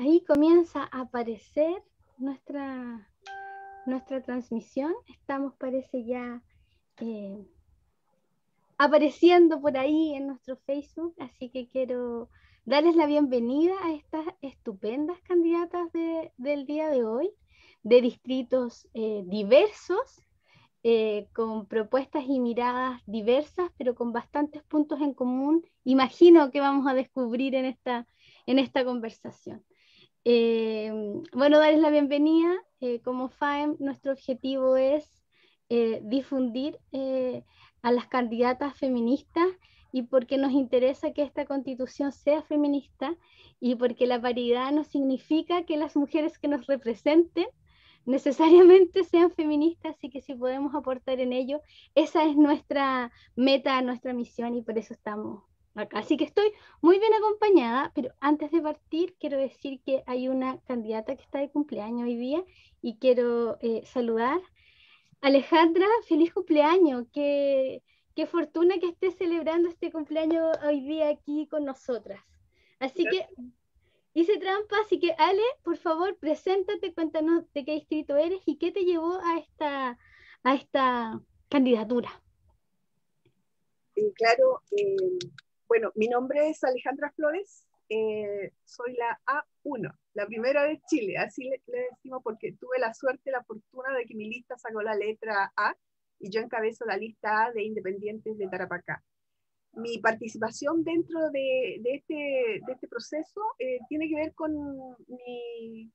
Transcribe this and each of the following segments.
ahí comienza a aparecer nuestra transmisión. Estamos, parece ya apareciendo por ahí en nuestro Facebook, así que quiero darles la bienvenida a estas estupendas candidatas del día de hoy, de distritos diversos, con propuestas y miradas diversas, pero con bastantes puntos en común. Imagino que vamos a descubrir en esta conversación. Bueno, darles la bienvenida. Como FAEM, nuestro objetivo es difundir a las candidatas feministas, y porque nos interesa que esta constitución sea feminista, y porque la paridad no significa que las mujeres que nos representen necesariamente sean feministas, así que si podemos aportar en ello, esa es nuestra meta, nuestra misión, y por eso estamos acá. Así que estoy muy bien acompañada, pero antes de partir quiero decir que hay una candidata que está de cumpleaños hoy día y quiero saludar. Alejandra, feliz cumpleaños, qué fortuna que estés celebrando este cumpleaños hoy día aquí con nosotras. Así que hice trampa, así que Ale, por favor, preséntate, cuéntanos de qué distrito eres y qué te llevó a esta candidatura. Claro, bueno, mi nombre es Alejandra Flores, soy la A1, la primera de Chile, así le decimos porque tuve la suerte, la fortuna de que mi lista sacó la letra A y yo encabezo la lista A de Independientes de Tarapacá. Mi participación dentro de este proceso tiene que ver con mi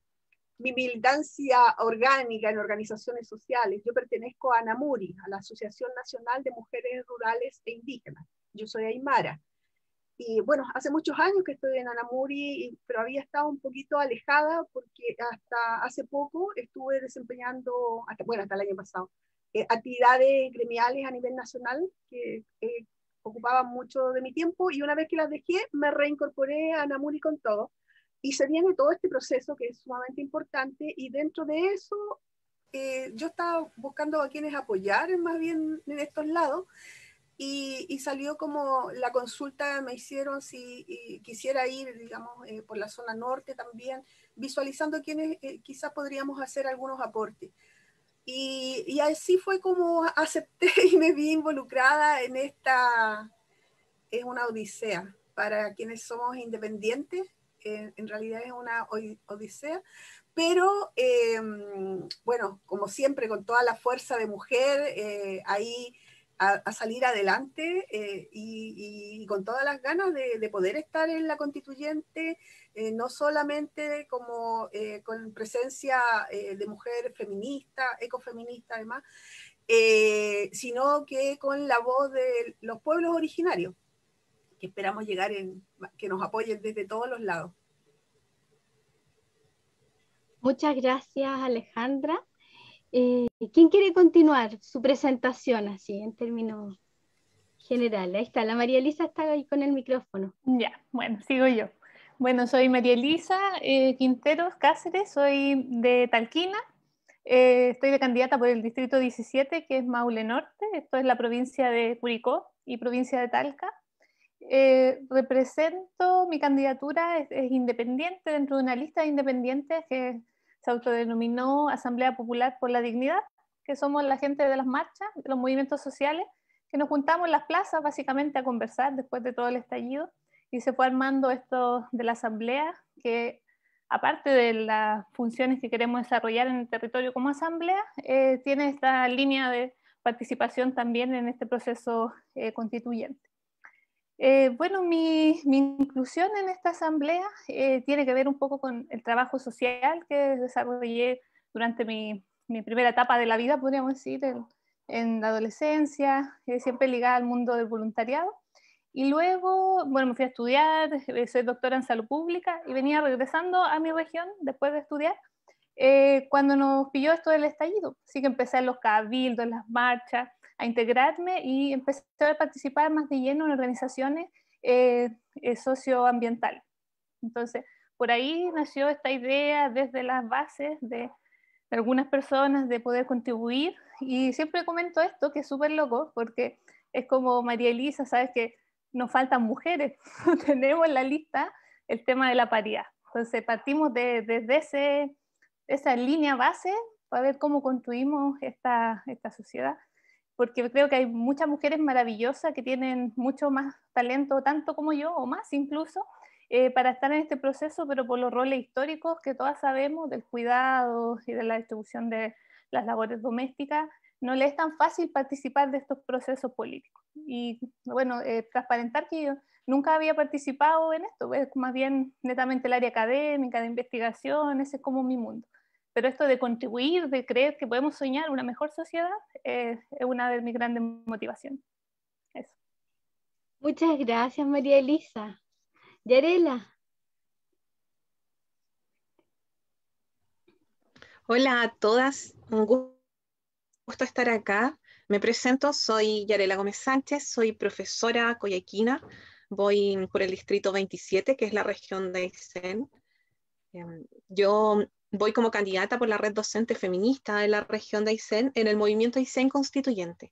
militancia orgánica en organizaciones sociales. Yo pertenezco a ANAMURI, a la Asociación Nacional de Mujeres Rurales e Indígenas. Yo soy aymara. Y bueno, hace muchos años que estoy en ANAMURI, pero había estado un poquito alejada porque hasta hace poco estuve desempeñando, hasta el año pasado, actividades gremiales a nivel nacional que ocupaban mucho de mi tiempo, y una vez que las dejé me reincorporé a ANAMURI con todo. Y se viene todo este proceso que es sumamente importante, y dentro de eso yo estaba buscando a quienes apoyar más bien en estos lados, y salió como la consulta, me hicieron si quisiera ir, digamos, por la zona norte también, visualizando quienes quizás podríamos hacer algunos aportes. Y así fue como acepté y me vi involucrada en esta, es una odisea para quienes somos independientes. En realidad es una odisea, pero bueno, como siempre, con toda la fuerza de mujer, ahí a salir adelante, y con todas las ganas de poder estar en la constituyente, no solamente como con presencia de mujer feminista, ecofeminista además, sino que con la voz de los pueblos originarios, que esperamos llegar que nos apoyen desde todos los lados. Muchas gracias, Alejandra. ¿Quién quiere continuar su presentación así, en términos generales? Ahí está, la María Elisa está ahí con el micrófono. Ya, bueno, sigo yo. Bueno, soy María Elisa Quinteros Cáceres, soy de Talquina. Estoy de candidata por el distrito 17, que es Maule Norte. Esto es la provincia de Curicó y provincia de Talca. Represento, mi candidatura es independiente dentro de una lista de independientes que se autodenominó Asamblea Popular por la Dignidad, que somos la gente de las marchas, de los movimientos sociales, que nos juntamos en las plazas básicamente a conversar después de todo el estallido, y se fue armando esto de la asamblea, que aparte de las funciones que queremos desarrollar en el territorio como asamblea, tiene esta línea de participación también en este proceso constituyente. Bueno, mi inclusión en esta asamblea tiene que ver un poco con el trabajo social que desarrollé durante mi primera etapa de la vida, podríamos decir, en la adolescencia, siempre ligada al mundo del voluntariado. Y luego, bueno, me fui a estudiar, soy doctora en salud pública, y venía regresando a mi región después de estudiar, cuando nos pilló esto del estallido. Así que empecé en los cabildos, en las marchas, a integrarme, y empecé a participar más de lleno en organizaciones socioambientales. Entonces, por ahí nació esta idea desde las bases de algunas personas de poder contribuir, y siempre comento esto, que es súper loco, porque es como María Elisa, sabes que nos faltan mujeres, tenemos en la lista el tema de la paridad. Entonces partimos desde esa línea base para ver cómo construimos esta sociedad, porque creo que hay muchas mujeres maravillosas que tienen mucho más talento, tanto como yo, o más incluso, para estar en este proceso, pero por los roles históricos que todas sabemos, del cuidado y de la distribución de las labores domésticas, no le es tan fácil participar de estos procesos políticos. Y bueno, transparentar que yo nunca había participado en esto, es más bien netamente el área académica, de investigación, ese es como mi mundo. Pero esto de contribuir, de creer que podemos soñar una mejor sociedad, es una de mis grandes motivaciones. Eso. Muchas gracias, María Elisa. Yarela. Hola a todas, un gusto estar acá. Me presento, soy Yarela Gómez Sánchez, soy profesora coyequina, voy por el distrito 27, que es la región de Aysén. Yo voy como candidata por la red docente feminista de la región de Aysén en el movimiento Aysén Constituyente.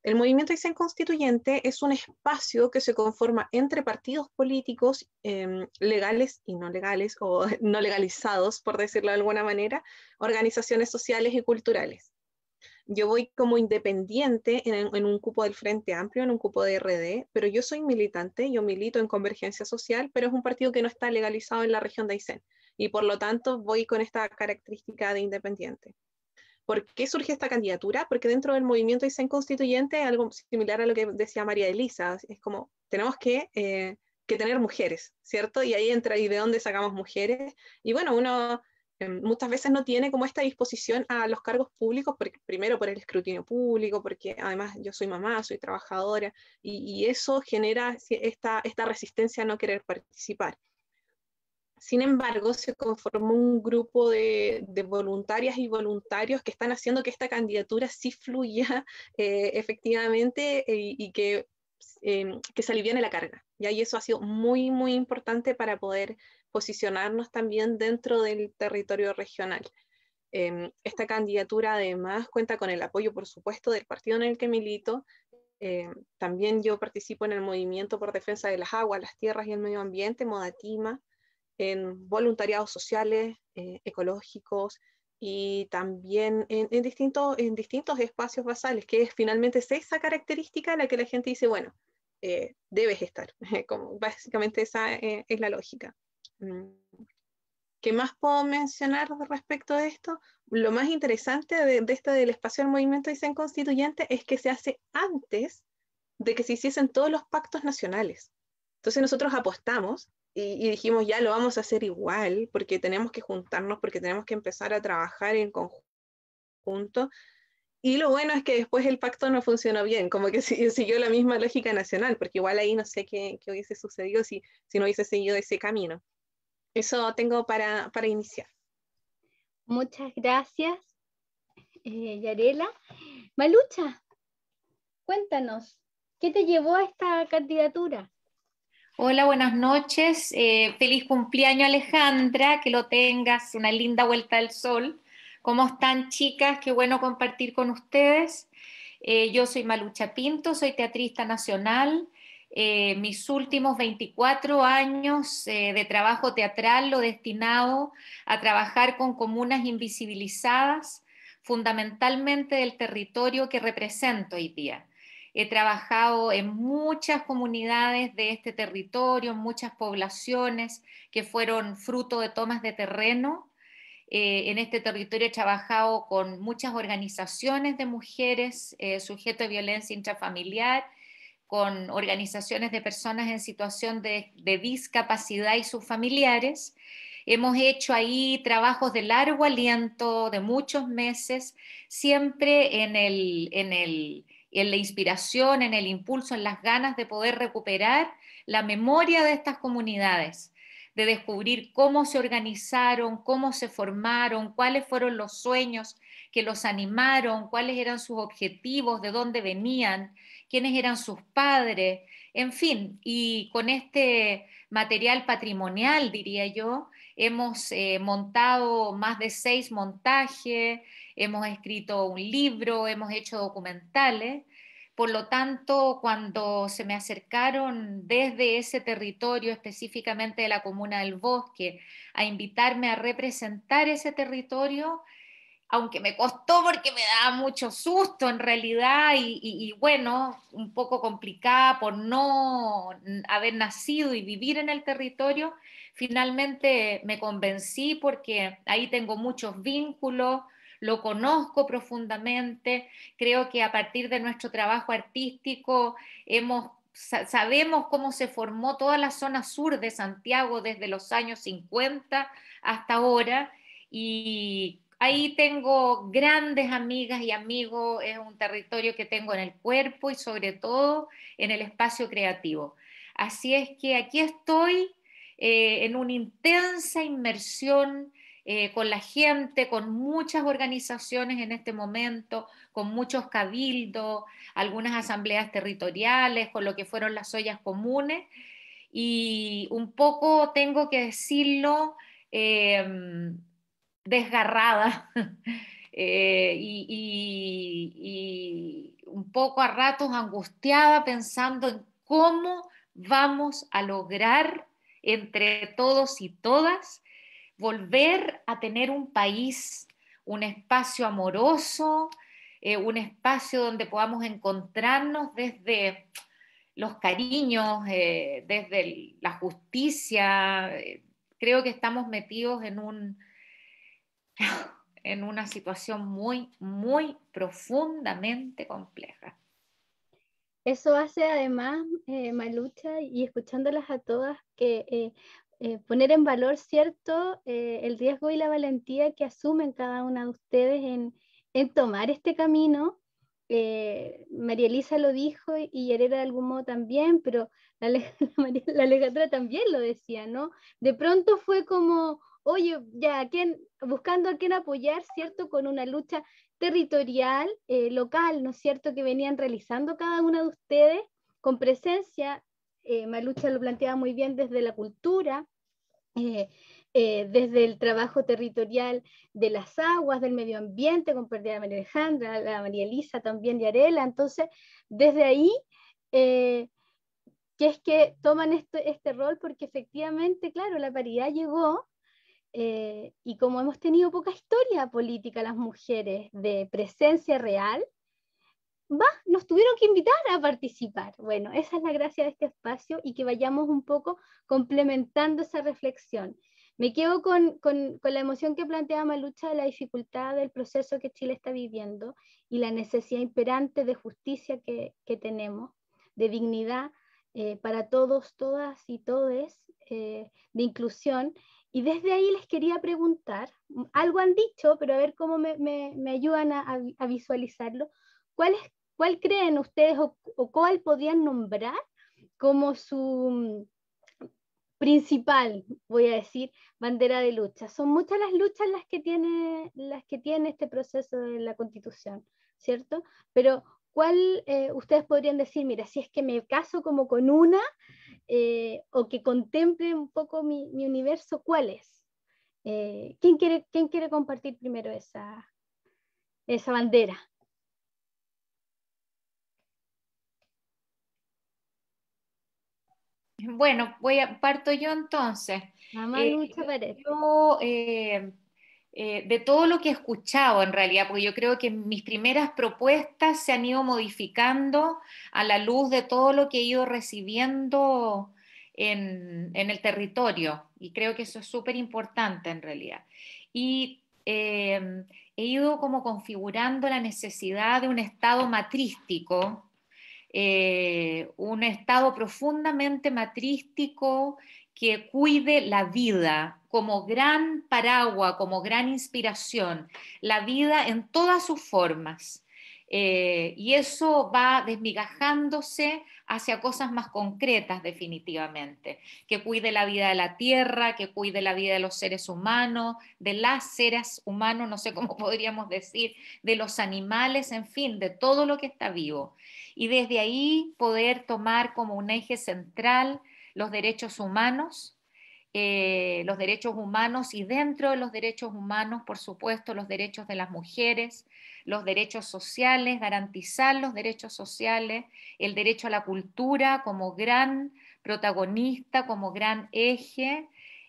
El movimiento Aysén Constituyente es un espacio que se conforma entre partidos políticos legales y no legales, o no legalizados, por decirlo de alguna manera, organizaciones sociales y culturales. Yo voy como independiente en un cupo del Frente Amplio, en un cupo de RD, pero yo soy militante, yo milito en Convergencia Social, pero es un partido que no está legalizado en la región de Aysén, y por lo tanto voy con esta característica de independiente. ¿Por qué surge esta candidatura? Porque dentro del movimiento Aysén Constituyente, algo similar a lo que decía María Elisa, es como, tenemos que tener mujeres, ¿cierto? Y ahí entra, ¿y de dónde sacamos mujeres? Y bueno, uno muchas veces no tiene como esta disposición a los cargos públicos, porque, primero por el escrutinio público, porque además yo soy mamá, soy trabajadora, y eso genera esta resistencia a no querer participar. Sin embargo, se conformó un grupo de voluntarias y voluntarios que están haciendo que esta candidatura sí fluya efectivamente y que se aliviane la carga. Y eso ha sido muy, muy importante para poder posicionarnos también dentro del territorio regional. Esta candidatura además cuenta con el apoyo, por supuesto, del partido en el que milito. También yo participo en el movimiento por defensa de las aguas, las tierras y el medio ambiente, Modatima, en voluntariados sociales, ecológicos y también en distintos espacios basales, que finalmente es esa característica en la que la gente dice, bueno, debes estar. Como básicamente esa es la lógica. ¿Qué más puedo mencionar respecto de esto? Lo más interesante del espacio del movimiento Aysén Constituyente es que se hace antes de que se hiciesen todos los pactos nacionales. Entonces nosotros apostamos y dijimos, ya lo vamos a hacer igual, porque tenemos que juntarnos, porque tenemos que empezar a trabajar en conjunto. Y lo bueno es que después el pacto no funcionó bien, como que siguió la misma lógica nacional, porque igual ahí no sé qué hubiese sucedido si no hubiese seguido ese camino. Eso tengo para iniciar. Muchas gracias, Yarela. Malucha, cuéntanos, ¿qué te llevó a esta candidatura? Hola, buenas noches. Feliz cumpleaños, Alejandra, que lo tengas, una linda vuelta al sol. ¿Cómo están, chicas? Qué bueno compartir con ustedes. Yo soy Malucha Pinto, soy teatrista nacional. Mis últimos 24 años de trabajo teatral lo he destinado a trabajar con comunas invisibilizadas, fundamentalmente del territorio que represento hoy día. He trabajado en muchas comunidades de este territorio, en muchas poblaciones que fueron fruto de tomas de terreno. En este territorio he trabajado con muchas organizaciones de mujeres sujetas a violencia intrafamiliar, con organizaciones de personas en situación de discapacidad y sus familiares. Hemos hecho ahí trabajos de largo aliento, de muchos meses, siempre en la inspiración, en el impulso, en las ganas de poder recuperar la memoria de estas comunidades, de descubrir cómo se organizaron, cómo se formaron, cuáles fueron los sueños que los animaron, cuáles eran sus objetivos, de dónde venían, quiénes eran sus padres, en fin, y con este material patrimonial, diría yo, hemos montado más de 6 montajes, hemos escrito un libro, hemos hecho documentales, Por lo tanto, cuando se me acercaron desde ese territorio, específicamente de la Comuna del Bosque, a invitarme a representar ese territorio, aunque me costó porque me daba mucho susto en realidad y bueno, un poco complicada por no haber nacido y vivir en el territorio, finalmente me convencí porque ahí tengo muchos vínculos, lo conozco profundamente, creo que a partir de nuestro trabajo artístico sabemos cómo se formó toda la zona sur de Santiago desde los años 50 hasta ahora, y ahí tengo grandes amigas y amigos, es un territorio que tengo en el cuerpo y sobre todo en el espacio creativo. Así es que aquí estoy en una intensa inmersión con la gente, con muchas organizaciones en este momento, con muchos cabildos, algunas asambleas territoriales, con lo que fueron las ollas comunes, y un poco tengo que decirlo, desgarrada y un poco a ratos angustiada pensando en cómo vamos a lograr entre todos y todas volver a tener un país, un espacio amoroso, un espacio donde podamos encontrarnos desde los cariños, desde la justicia. Creo que estamos metidos en una situación muy, muy profundamente compleja. Eso hace además, Malucha, y escuchándolas a todas, que poner en valor, ¿cierto?, el riesgo y la valentía que asumen cada una de ustedes en tomar este camino. María Elisa lo dijo y Yarela de algún modo también, pero la Alejandra también lo decía, ¿no? De pronto fue como, oye, ya, buscando a quién apoyar, ¿cierto?, con una lucha territorial, local, ¿no es cierto?, que venían realizando cada una de ustedes con presencia. Malucha lo planteaba muy bien desde la cultura, desde el trabajo territorial de las aguas, del medio ambiente, con María Alejandra, la María Elisa también, Yarela. Entonces, desde ahí, que es que toman este rol, porque efectivamente, claro, la paridad llegó, y como hemos tenido poca historia política las mujeres de presencia real, nos tuvieron que invitar a participar. Bueno, esa es la gracia de este espacio, y que vayamos un poco complementando esa reflexión. Me quedo con la emoción que planteaba Malucha de la dificultad del proceso que Chile está viviendo y la necesidad imperante de justicia que tenemos, de dignidad para todos, todas y todes, de inclusión. Y desde ahí les quería preguntar, algo han dicho, pero a ver cómo me ayudan a visualizarlo. ¿Cuál creen ustedes o cuál podrían nombrar como su principal, voy a decir, bandera de lucha? Son muchas las luchas las que tiene este proceso de la Constitución, ¿cierto? Pero ¿cuál ustedes podrían decir, mira, si es que me caso como con una, o que contemple un poco mi universo, ¿cuál es? ¿Quién quiere compartir primero esa bandera? Bueno, parto yo entonces. Mamá Lucha Pared. Yo, de todo lo que he escuchado en realidad, porque yo creo que mis primeras propuestas se han ido modificando a la luz de todo lo que he ido recibiendo en el territorio, y creo que eso es súper importante en realidad. Y he ido como configurando la necesidad de un estado matrístico, un estado profundamente matrístico que cuide la vida como gran paraguas, como gran inspiración, la vida en todas sus formas. Y eso va desmigajándose hacia cosas más concretas definitivamente, que cuide la vida de la tierra, que cuide la vida de los seres humanos, de las seres humanos, no sé cómo podríamos decir, de los animales, en fin, de todo lo que está vivo. Y desde ahí poder tomar como un eje central los derechos humanos, y dentro de los derechos humanos, por supuesto, los derechos de las mujeres, los derechos sociales, garantizar los derechos sociales, el derecho a la cultura como gran protagonista, como gran eje,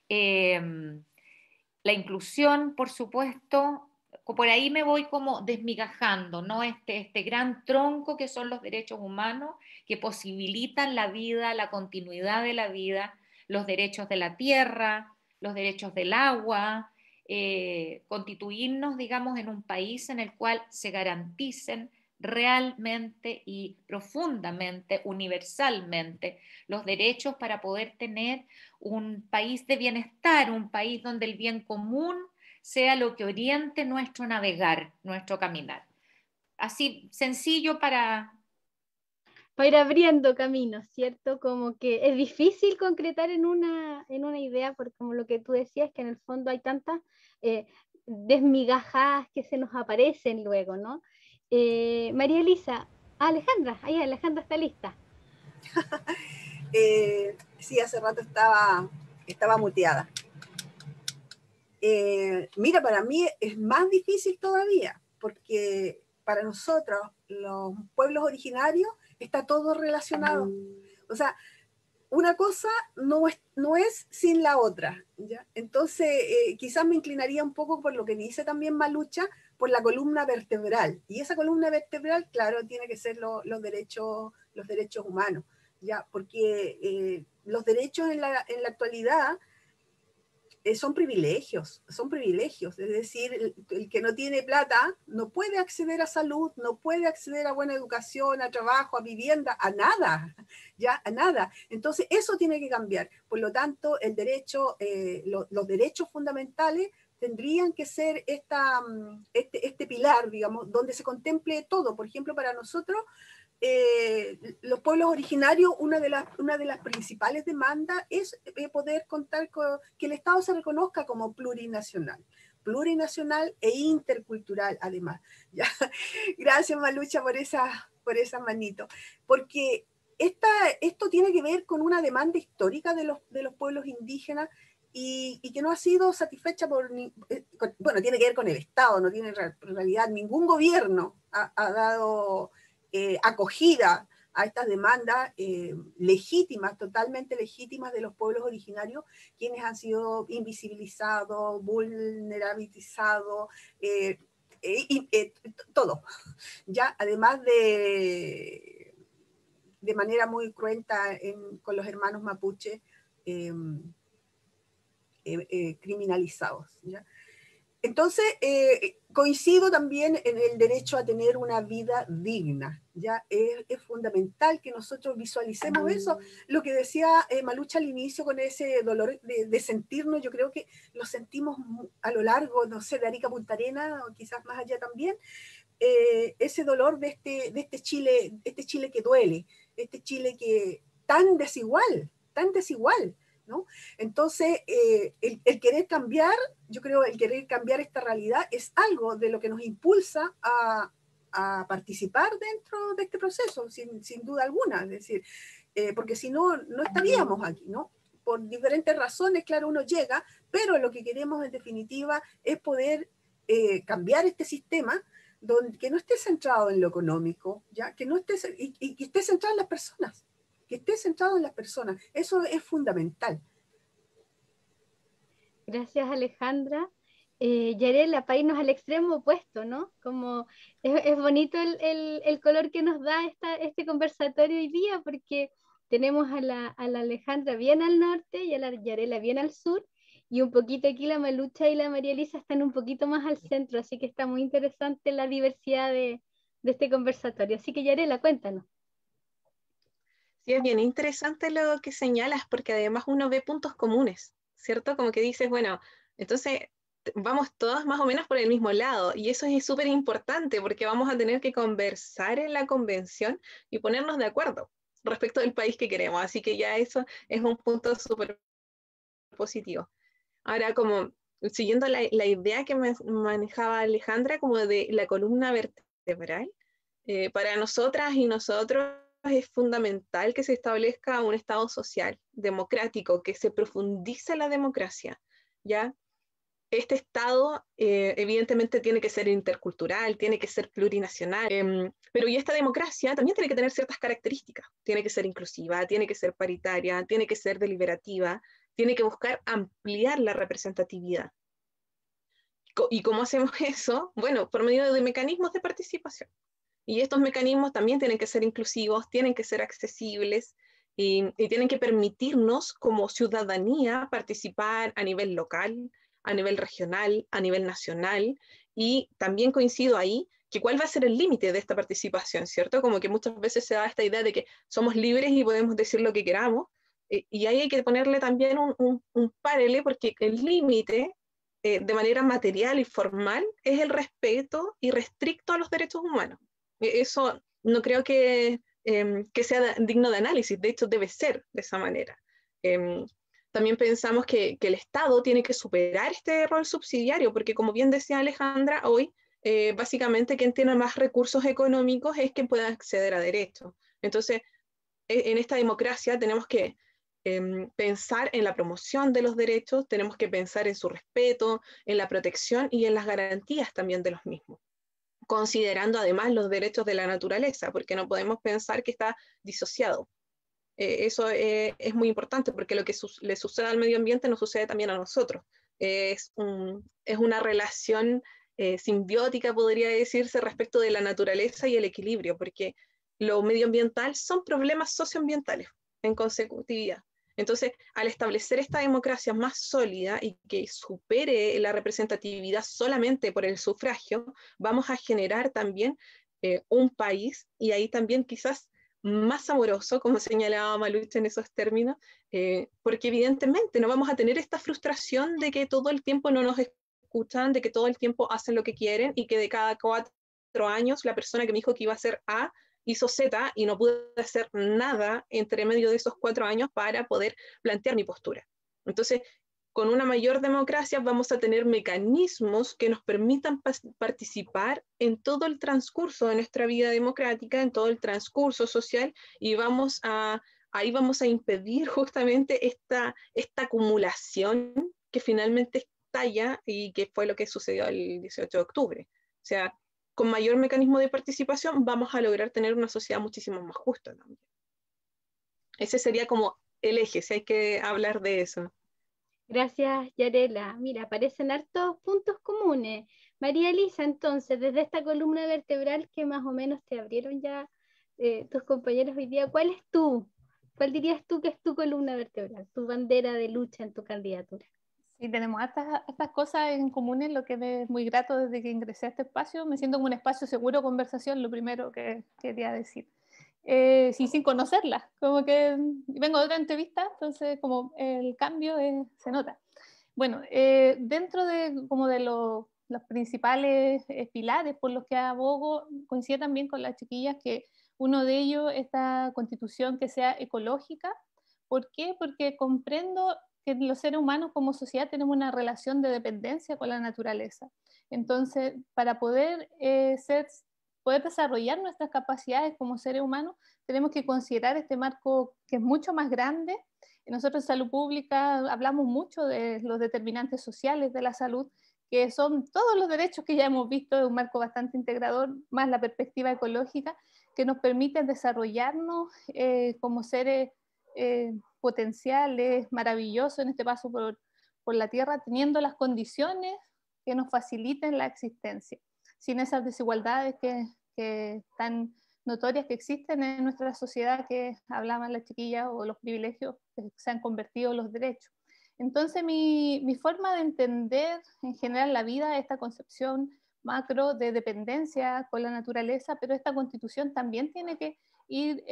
la inclusión, por supuesto. Por ahí me voy como desmigajando, ¿no? Este gran tronco que son los derechos humanos, que posibilitan la vida, la continuidad de la vida, los derechos de la tierra, los derechos del agua, constituirnos, digamos, en un país en el cual se garanticen realmente y profundamente, universalmente, los derechos para poder tener un país de bienestar, un país donde el bien común sea lo que oriente nuestro navegar, nuestro caminar. Así sencillo para ir abriendo caminos, ¿cierto? Como que es difícil concretar en una idea, porque como lo que tú decías, que en el fondo hay tantas desmigajadas que se nos aparecen luego, ¿no? María Elisa, Alejandra, ahí Alejandra está lista. Sí, hace rato estaba muteada. Mira, para mí es más difícil todavía, porque para nosotros, los pueblos originarios, está todo relacionado. O sea, una cosa no es sin la otra, ¿ya? Entonces, quizás me inclinaría un poco por lo que dice también Malucha, por la columna vertebral. Y esa columna vertebral, claro, tiene que ser los derechos humanos, ¿ya? Porque los derechos en la actualidad son privilegios, es decir, el que no tiene plata no puede acceder a salud, no puede acceder a buena educación, a trabajo, a vivienda, a nada, ya, a nada. Entonces, eso tiene que cambiar. Por lo tanto, el derecho, los derechos fundamentales tendrían que ser este pilar, digamos, donde se contemple todo. Por ejemplo, para nosotros, los pueblos originarios, una de las principales demandas es poder contar con que el Estado se reconozca como plurinacional e intercultural, además. ¿Ya? Gracias, Malucha, por esa manito. Porque esto tiene que ver con una demanda histórica de los pueblos indígenas y que no ha sido satisfecha bueno, tiene que ver con el Estado, no tiene en realidad ningún gobierno ha dado acogida a estas demandas legítimas, totalmente legítimas de los pueblos originarios, quienes han sido invisibilizados, vulnerabilizados, todo. Ya, además de manera muy cruenta con los hermanos mapuche criminalizados. ¿Ya? Entonces, coincido también en el derecho a tener una vida digna, ¿ya? Es fundamental que nosotros visualicemos eso. Lo que decía Malucha al inicio con ese dolor de sentirnos, yo creo que lo sentimos a lo largo, no sé, de Arica a Punta Arenas, o quizás más allá también, ese dolor de este Chile que duele, este Chile que tan desigual, ¿no? Entonces, el querer cambiar, yo creo el querer cambiar esta realidad es algo de lo que nos impulsa a participar dentro de este proceso, sin duda alguna, es decir, porque si no, no estaríamos aquí, ¿no? Por diferentes razones, claro, uno llega, pero lo que queremos en definitiva es poder cambiar este sistema que no esté centrado en lo económico, ¿ya? Que no esté, y que esté centrado en las personas. Eso es fundamental. Gracias, Alejandra. Yarela, para irnos al extremo opuesto, ¿no? Como es bonito el color que nos da este conversatorio hoy día, porque tenemos a la Alejandra bien al norte y a la Yarela bien al sur, y un poquito aquí la Malucha y la María Elisa están un poquito más al centro, así que está muy interesante la diversidad de este conversatorio. Así que Yarela, cuéntanos. Sí, es bien interesante lo que señalas, porque además uno ve puntos comunes, ¿cierto? Como que dices, bueno, entonces vamos todos más o menos por el mismo lado, y eso es súper importante porque vamos a tener que conversar en la convención y ponernos de acuerdo respecto del país que queremos, así que ya eso es un punto súper positivo. Ahora, como siguiendo la idea que manejaba Alejandra, como de la columna vertebral, para nosotras y nosotros es fundamental que se establezca un Estado social, democrático, que se profundice la democracia, ¿ya? este Estado evidentemente tiene que ser intercultural, tiene que ser plurinacional, pero y esta democracia también tiene que tener ciertas características, tiene que ser inclusiva, tiene que ser paritaria, tiene que ser deliberativa, tiene que buscar ampliar la representatividad. ¿Y cómo hacemos eso? Bueno, por medio de mecanismos de participación. Y estos mecanismos también tienen que ser inclusivos, tienen que ser accesibles y tienen que permitirnos como ciudadanía participar a nivel local, a nivel regional, a nivel nacional. Y también coincido ahí que cuál va a ser el límite de esta participación, ¿cierto? Como que muchas veces se da esta idea de que somos libres y podemos decir lo que queramos. Y ahí hay que ponerle también un párele, porque el límite de manera material y formal es el respeto irrestricto a los derechos humanos. Eso no creo que sea digno de análisis, de hecho debe ser de esa manera. También pensamos que el Estado tiene que superar este rol subsidiario, porque como bien decía Alejandra, hoy básicamente quien tiene más recursos económicos es quien pueda acceder a derechos. Entonces, en esta democracia tenemos que pensar en la promoción de los derechos, tenemos que pensar en su respeto, en la protección y en las garantías también de los mismos, considerando además los derechos de la naturaleza, porque no podemos pensar que está disociado. Eso es muy importante, porque lo que le sucede al medio ambiente nos sucede también a nosotros. Es una relación simbiótica, podría decirse, respecto de la naturaleza y el equilibrio, porque lo medioambiental son problemas socioambientales en consecutividad. Entonces, al establecer esta democracia más sólida y que supere la representatividad solamente por el sufragio, vamos a generar también un país, y ahí también quizás más amoroso, como señalaba Malucha en esos términos, porque evidentemente no vamos a tener esta frustración de que todo el tiempo no nos escuchan, de que todo el tiempo hacen lo que quieren y que de cada 4 años la persona que me dijo que iba a hacer A hizo Z y no pude hacer nada entre medio de esos 4 años para poder plantear mi postura. Entonces, con una mayor democracia vamos a tener mecanismos que nos permitan participar en todo el transcurso de nuestra vida democrática, en todo el transcurso social, y ahí vamos a impedir justamente esta acumulación que finalmente estalla y que fue lo que sucedió el 18 de octubre. O sea, con mayor mecanismo de participación vamos a lograr tener una sociedad muchísimo más justa también. Ese sería como el eje, si hay que hablar de eso. Gracias, Yarela. Mira, aparecen hartos puntos comunes. María Elisa, entonces, desde esta columna vertebral que más o menos te abrieron ya tus compañeros hoy día, ¿cuál dirías tú que es tu columna vertebral, tu bandera de lucha en tu candidatura? Sí, tenemos estas cosas en común, lo que me es muy grato desde que ingresé a este espacio. Me siento como un espacio seguro de conversación, lo primero que quería decir. Sí, sin conocerla, como que vengo de otra entrevista, entonces como el cambio se nota. Bueno, dentro de los principales pilares por los que abogo, coincide también con las chiquillas que uno de ellos es esta constitución que sea ecológica. ¿Por qué? Porque comprendo que los seres humanos como sociedad tenemos una relación de dependencia con la naturaleza. Entonces, para poder desarrollar nuestras capacidades como seres humanos, tenemos que considerar este marco que es mucho más grande. Nosotros en salud pública hablamos mucho de los determinantes sociales de la salud, que son todos los derechos que ya hemos visto de un marco bastante integrador, más la perspectiva ecológica, que nos permite desarrollarnos como seres potenciales, maravillosos en este paso por la Tierra, teniendo las condiciones que nos faciliten la existencia, sin esas desigualdades que están notorias que existen en nuestra sociedad, que hablaban las chiquillas, o los privilegios que se han convertido en los derechos. Entonces mi forma de entender en general la vida, esta concepción macro de dependencia con la naturaleza, pero esta constitución también tiene que ir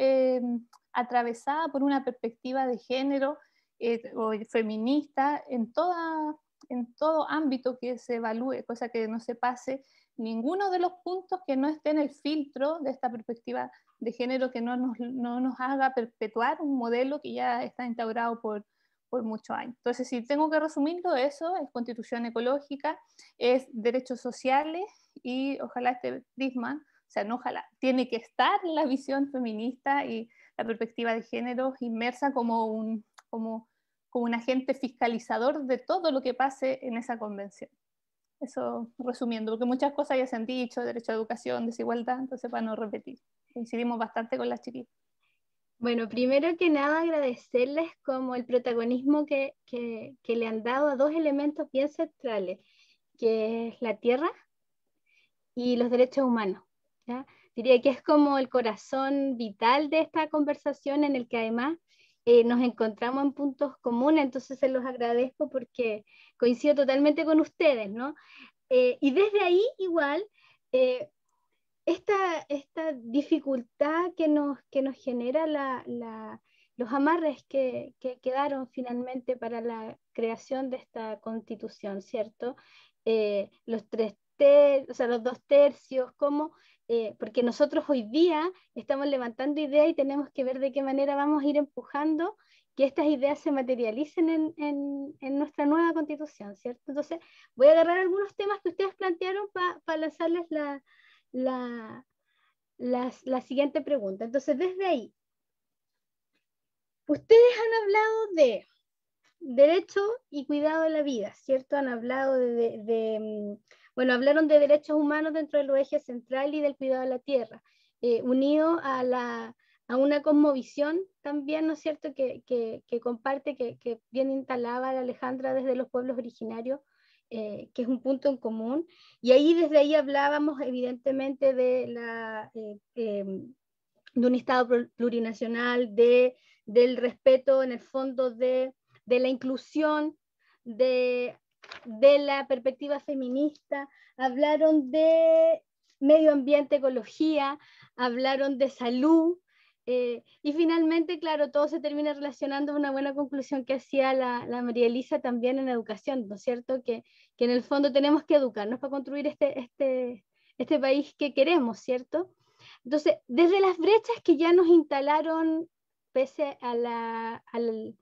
atravesada por una perspectiva de género o feminista en todo ámbito que se evalúe, cosa que no se pase ninguno de los puntos que no esté en el filtro de esta perspectiva de género, que no nos haga perpetuar un modelo que ya está instaurado por muchos años. Entonces, si tengo que resumirlo, eso es constitución ecológica, es derechos sociales y ojalá este prisma, o sea, no ojalá, tiene que estar la visión feminista y la perspectiva de género inmersa como como un agente fiscalizador de todo lo que pase en esa convención. Eso resumiendo, porque muchas cosas ya se han dicho, derecho a educación, desigualdad, entonces para no repetir. Coincidimos bastante con las chiquillas. Bueno, primero que nada agradecerles como el protagonismo que le han dado a dos elementos bien centrales, que es la tierra y los derechos humanos, ¿ya? Diría que es como el corazón vital de esta conversación en el que además nos encontramos en puntos comunes, entonces se los agradezco porque coincido totalmente con ustedes, ¿no? Y desde ahí igual, esta dificultad que nos genera los amarres que quedaron finalmente para la creación de esta constitución, ¿cierto? O sea, los 2/3, ¿cómo? Porque nosotros hoy día estamos levantando ideas y tenemos que ver de qué manera vamos a ir empujando que estas ideas se materialicen en nuestra nueva constitución, ¿cierto? Entonces, voy a agarrar algunos temas que ustedes plantearon para lanzarles la siguiente pregunta. Entonces, desde ahí, ustedes han hablado de derecho y cuidado de la vida, ¿cierto? Han hablado bueno, hablaron de derechos humanos dentro de los ejes central y del cuidado de la tierra, unido a una cosmovisión también, ¿no es cierto?, que comparte, que bien instalaba la Alejandra desde los pueblos originarios, que es un punto en común. Y ahí desde ahí hablábamos evidentemente de un Estado plurinacional, del respeto en el fondo de la inclusión, de la perspectiva feminista, hablaron de medio ambiente, ecología, hablaron de salud, y finalmente, claro, todo se termina relacionando con una buena conclusión que hacía la María Elisa también en educación, ¿no es cierto? Que en el fondo tenemos que educarnos para construir este país que queremos, ¿cierto? Entonces, desde las brechas que ya nos instalaron pese al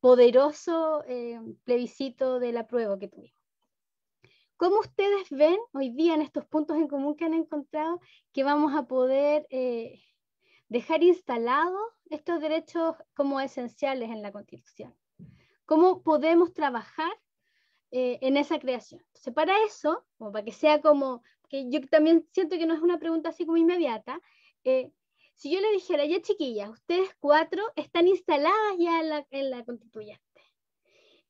poderoso plebiscito del apruebo que tuvimos, ¿cómo ustedes ven hoy día en estos puntos en común que han encontrado que vamos a poder dejar instalados estos derechos como esenciales en la Constitución? ¿Cómo podemos trabajar en esa creación? Entonces, para eso, como para que sea como, que yo también siento que no es una pregunta así como inmediata, si yo le dijera, ya chiquillas, ustedes 4 están instaladas ya en la constituyente,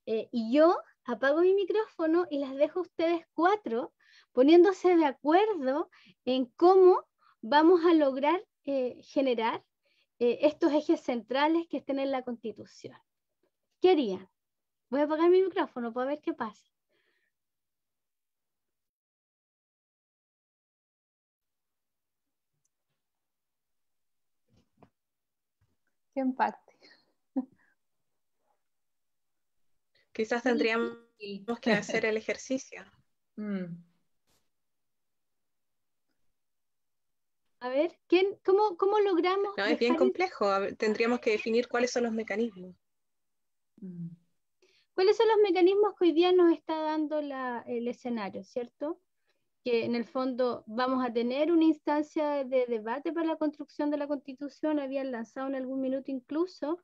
y yo apago mi micrófono y las dejo a ustedes 4 poniéndose de acuerdo en cómo vamos a lograr generar estos ejes centrales que estén en la Constitución. ¿Qué harían? Voy a apagar mi micrófono para ver qué pasa. ¿Quién parte? Quizás tendríamos que hacer el ejercicio. A ver, ¿cómo logramos? No, es bien complejo. Tendríamos que definir cuáles son los mecanismos. ¿Cuáles son los mecanismos que hoy día nos está dando el escenario, ¿cierto? Que en el fondo vamos a tener una instancia de debate para la construcción de la Constitución. Habían lanzado en algún minuto incluso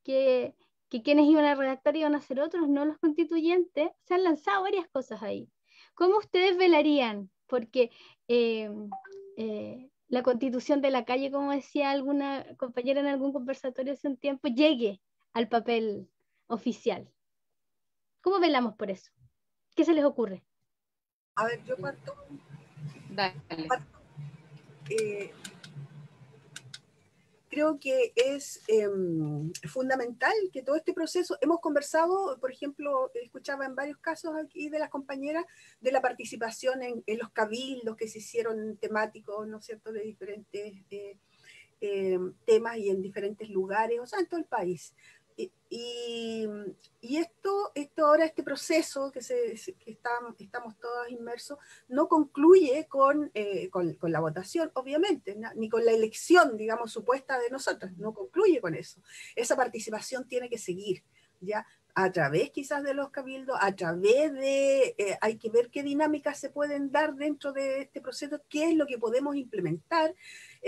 que quienes iban a redactar iban a ser otros, no los constituyentes. Se han lanzado varias cosas ahí. ¿Cómo ustedes velarían? Porque la Constitución de la calle, como decía alguna compañera en algún conversatorio hace un tiempo, llegue al papel oficial. ¿Cómo velamos por eso? ¿Qué se les ocurre? A ver, yo parto. Dale. Creo que es fundamental que todo este proceso, hemos conversado, por ejemplo, escuchaba en varios casos aquí de las compañeras, de la participación en los cabildos que se hicieron temáticos, ¿no es cierto?, de diferentes temas y en diferentes lugares, o sea, en todo el país. Y esto ahora, este proceso que estamos todos inmersos, no concluye con la votación, obviamente, ni con la elección, digamos, supuesta de nosotros, no concluye con eso. Esa participación tiene que seguir, ¿ya? A través quizás de los cabildos, a través de, hay que ver qué dinámicas se pueden dar dentro de este proceso, qué es lo que podemos implementar,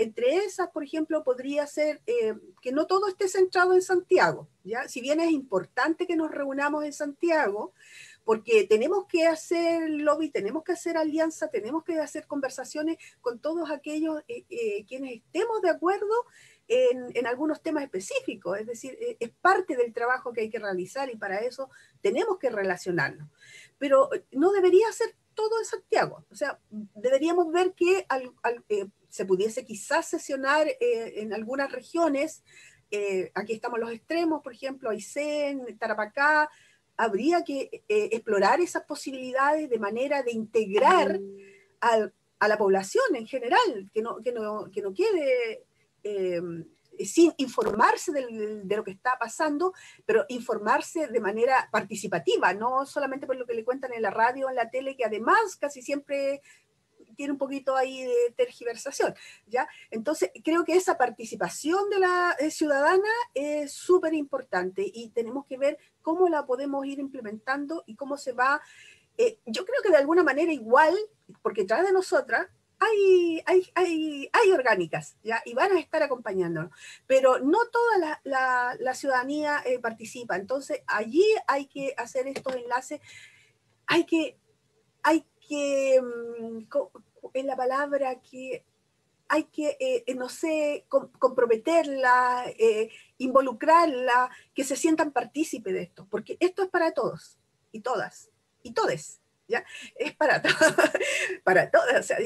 Entre esas, por ejemplo, podría ser que no todo esté centrado en Santiago, ¿ya? Si bien es importante que nos reunamos en Santiago, porque tenemos que hacer lobby, tenemos que hacer alianza, tenemos que hacer conversaciones con todos aquellos quienes estemos de acuerdo en algunos temas específicos, es decir, es parte del trabajo que hay que realizar y para eso tenemos que relacionarnos. Pero no debería ser todo en Santiago, o sea, deberíamos ver que se pudiese quizás sesionar en algunas regiones, aquí estamos los extremos, por ejemplo, Aysén, Tarapacá, habría que explorar esas posibilidades de manera de integrar a la población en general, que no quede sin informarse de lo que está pasando, pero informarse de manera participativa, no solamente por lo que le cuentan en la radio o en la tele, que además casi siempre tiene un poquito ahí de tergiversación, ¿ya? Entonces, creo que esa participación de la ciudadana es súper importante y tenemos que ver cómo la podemos ir implementando y cómo se va. Yo creo que de alguna manera igual, porque detrás de nosotras hay orgánicas, ¿ya? Y van a estar acompañándonos, pero no toda la ciudadanía participa, entonces allí hay que hacer estos enlaces, hay que en la palabra que hay que, no sé, comprometerla, involucrarla, que se sientan partícipes de esto, porque esto es para todos y todas y todes, ¿ya? Es para todos, para todas, o sea,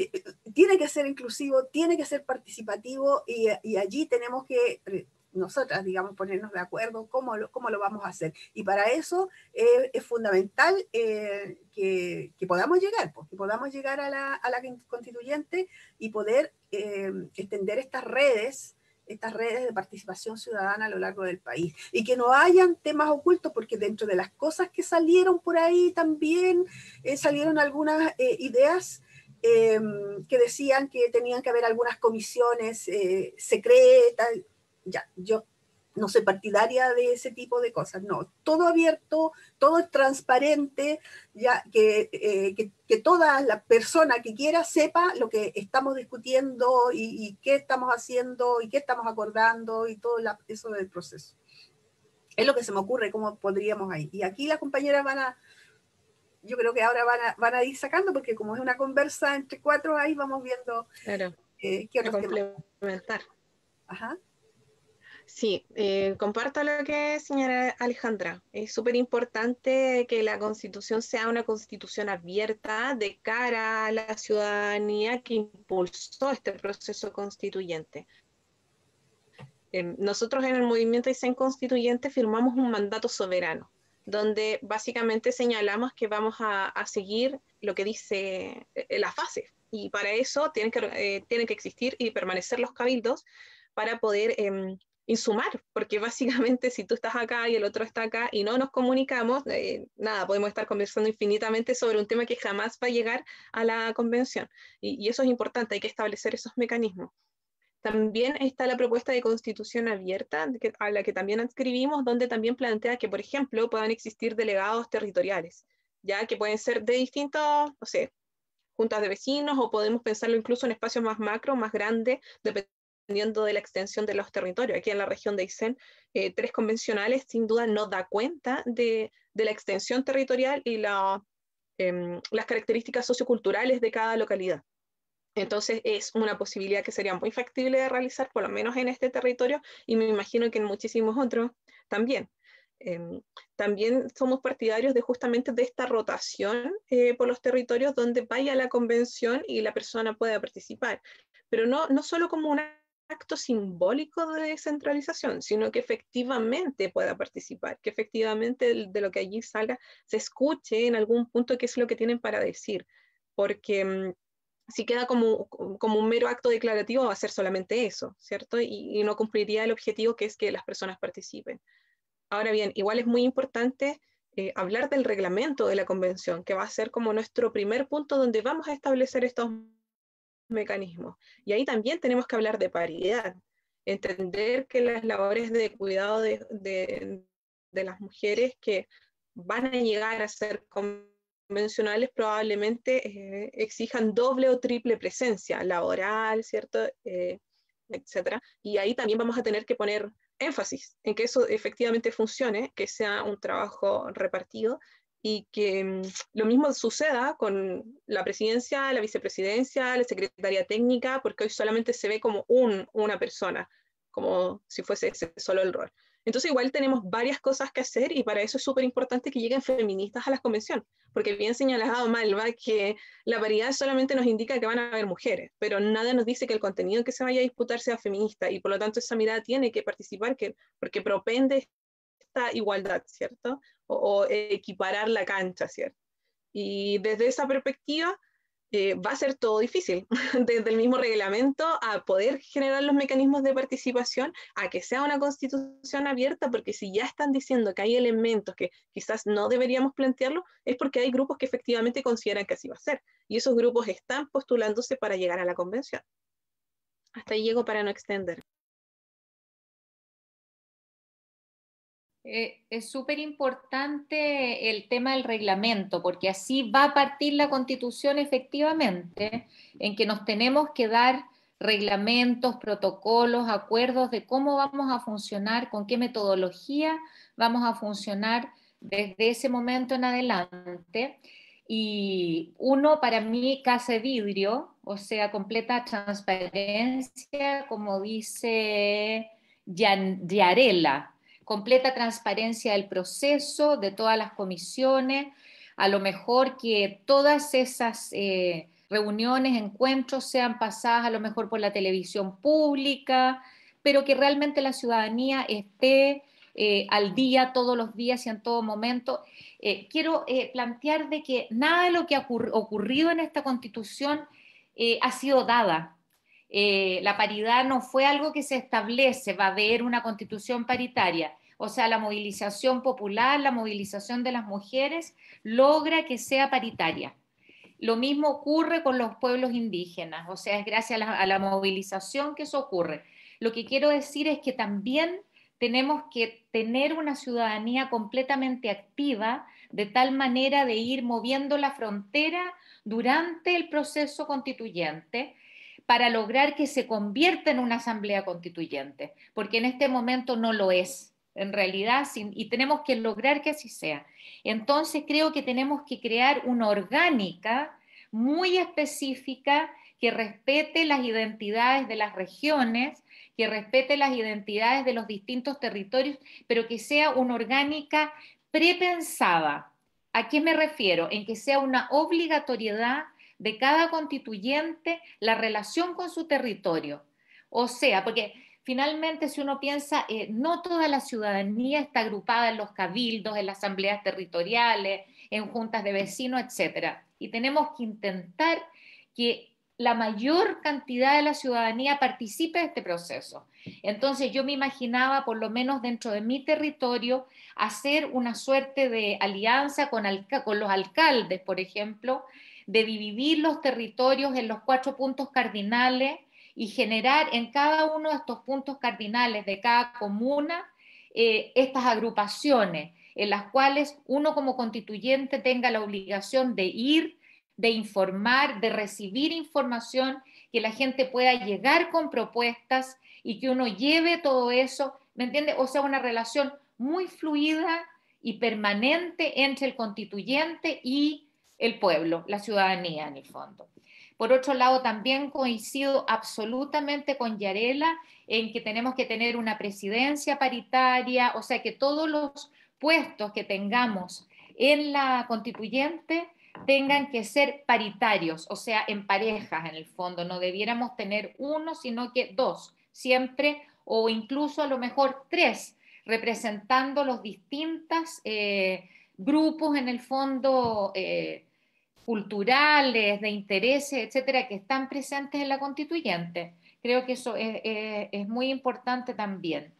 tiene que ser inclusivo, tiene que ser participativo y allí tenemos que nosotras, digamos, ponernos de acuerdo cómo lo vamos a hacer. Y para eso es fundamental que podamos llegar, pues, que podamos llegar a la constituyente y poder extender estas redes de participación ciudadana a lo largo del país. Y que no hayan temas ocultos, porque dentro de las cosas que salieron por ahí también salieron algunas ideas que decían que tenían que haber algunas comisiones secretas. Ya, yo no soy partidaria de ese tipo de cosas, no, todo abierto, todo transparente, ya que toda la persona que quiera sepa lo que estamos discutiendo y qué estamos haciendo y qué estamos acordando y todo eso del proceso. Es lo que se me ocurre, cómo podríamos ahí. Y aquí las compañeras yo creo que ahora van a ir sacando, porque como es una conversa entre cuatro, ahí vamos viendo Claro, qué otros complementar. Ajá. Sí, comparto lo que señala Alejandra. Es súper importante que la Constitución sea una Constitución abierta de cara a la ciudadanía que impulsó este proceso constituyente. Nosotros en el movimiento Aysén Constituyente firmamos un mandato soberano, donde básicamente señalamos que vamos a seguir lo que dice la fase, y para eso tienen que existir y permanecer los cabildos para poder insumar, porque básicamente si tú estás acá y el otro está acá y no nos comunicamos, nada, podemos estar conversando infinitamente sobre un tema que jamás va a llegar a la convención, y eso es importante, hay que establecer esos mecanismos. También está la propuesta de constitución abierta, a la que también escribimos, donde también plantea que, por ejemplo, puedan existir delegados territoriales, ya que pueden ser de distintos, no sé, juntas de vecinos, o podemos pensarlo incluso en espacios más macro, más grandes, dependiendo de la extensión de los territorios. Aquí en la región de Aysén, 3 convencionales sin duda no da cuenta de la extensión territorial y las características socioculturales de cada localidad. Entonces es una posibilidad que sería muy factible de realizar, por lo menos en este territorio, y me imagino que en muchísimos otros también. También somos partidarios de justamente de esta rotación por los territorios donde vaya la convención y la persona pueda participar, pero no solo como un acto simbólico de descentralización, sino que efectivamente pueda participar, que efectivamente de lo que allí salga se escuche en algún punto qué es lo que tienen para decir, porque si queda como un mero acto declarativo va a ser solamente eso, ¿cierto? Y no cumpliría el objetivo, que es que las personas participen. Ahora bien, igual es muy importante hablar del reglamento de la convención, que va a ser como nuestro primer punto donde vamos a establecer estos mecanismos. Y ahí también tenemos que hablar de paridad, entender que las labores de cuidado de las mujeres que van a llegar a ser convencionales probablemente exijan doble o triple presencia laboral, ¿cierto? etcétera. Y ahí también vamos a tener que poner énfasis en que eso efectivamente funcione, que sea un trabajo repartido y que lo mismo suceda con la presidencia, la vicepresidencia, la secretaría técnica, porque hoy solamente se ve como una persona, como si fuese ese solo el rol. Entonces igual tenemos varias cosas que hacer y para eso es súper importante que lleguen feministas a las convenciones, porque bien señalado Malva que la paridad solamente nos indica que van a haber mujeres, pero nada nos dice que el contenido que se vaya a disputar sea feminista y por lo tanto esa mirada tiene que participar porque propende esta igualdad, ¿cierto? O equiparar la cancha, ¿cierto? Y desde esa perspectiva va a ser todo difícil, desde el mismo reglamento a poder generar los mecanismos de participación, a que sea una constitución abierta, porque si ya están diciendo que hay elementos que quizás no deberíamos plantearlo, es porque hay grupos que efectivamente consideran que así va a ser, y esos grupos están postulándose para llegar a la convención. Hasta ahí llego para no extender. Es súper importante el tema del reglamento, porque así va a partir la Constitución efectivamente, en que nos tenemos que dar reglamentos, protocolos, acuerdos de cómo vamos a funcionar, con qué metodología vamos a funcionar desde ese momento en adelante. Y uno, para mí, casa de vidrio, o sea, completa transparencia, como dice Yarela, completa transparencia del proceso, de todas las comisiones, a lo mejor que todas esas reuniones, encuentros sean pasadas a lo mejor por la televisión pública, pero que realmente la ciudadanía esté al día todos los días y en todo momento. Quiero plantear de que nada de lo que ha ocurrido en esta Constitución ha sido dada. La paridad no fue algo que se establece, va a haber una constitución paritaria. O sea, la movilización popular, la movilización de las mujeres logra que sea paritaria. Lo mismo ocurre con los pueblos indígenas, o sea, es gracias a la movilización que eso ocurre. Lo que quiero decir es que también tenemos que tener una ciudadanía completamente activa, de tal manera de ir moviendo la frontera durante el proceso constituyente, para lograr que se convierta en una asamblea constituyente, porque en este momento no lo es, en realidad, y tenemos que lograr que así sea. Entonces creo que tenemos que crear una orgánica muy específica que respete las identidades de las regiones, que respete las identidades de los distintos territorios, pero que sea una orgánica prepensada. ¿A qué me refiero? En que sea una obligatoriedad de cada constituyente la relación con su territorio. O sea, porque finalmente si uno piensa, no toda la ciudadanía está agrupada en los cabildos, en las asambleas territoriales, en juntas de vecinos, etc. Y tenemos que intentar que la mayor cantidad de la ciudadanía participe de este proceso. Entonces yo me imaginaba, por lo menos dentro de mi territorio, hacer una suerte de alianza con los alcaldes, por ejemplo, de dividir los territorios en los 4 puntos cardinales y generar en cada uno de estos puntos cardinales de cada comuna estas agrupaciones en las cuales uno como constituyente tenga la obligación de ir, de informar, de recibir información, que la gente pueda llegar con propuestas y que uno lleve todo eso, ¿me entiende? O sea, una relación muy fluida y permanente entre el constituyente y el pueblo, la ciudadanía en el fondo. Por otro lado, también coincido absolutamente con Yarela en que tenemos que tener una presidencia paritaria, o sea, que todos los puestos que tengamos en la constituyente tengan que ser paritarios, o sea, en parejas en el fondo. No debiéramos tener uno, sino que 2, siempre, o incluso a lo mejor 3, representando los distintos grupos en el fondo culturales, de intereses, etcétera, que están presentes en la constituyente. Creo que eso es muy importante también.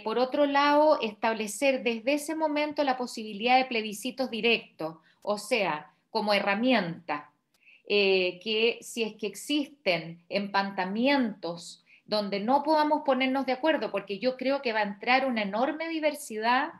Por otro lado, establecer desde ese momento la posibilidad de plebiscitos directos, o sea, como herramienta, que si es que existen empantamientos donde no podamos ponernos de acuerdo, porque yo creo que va a entrar una enorme diversidad,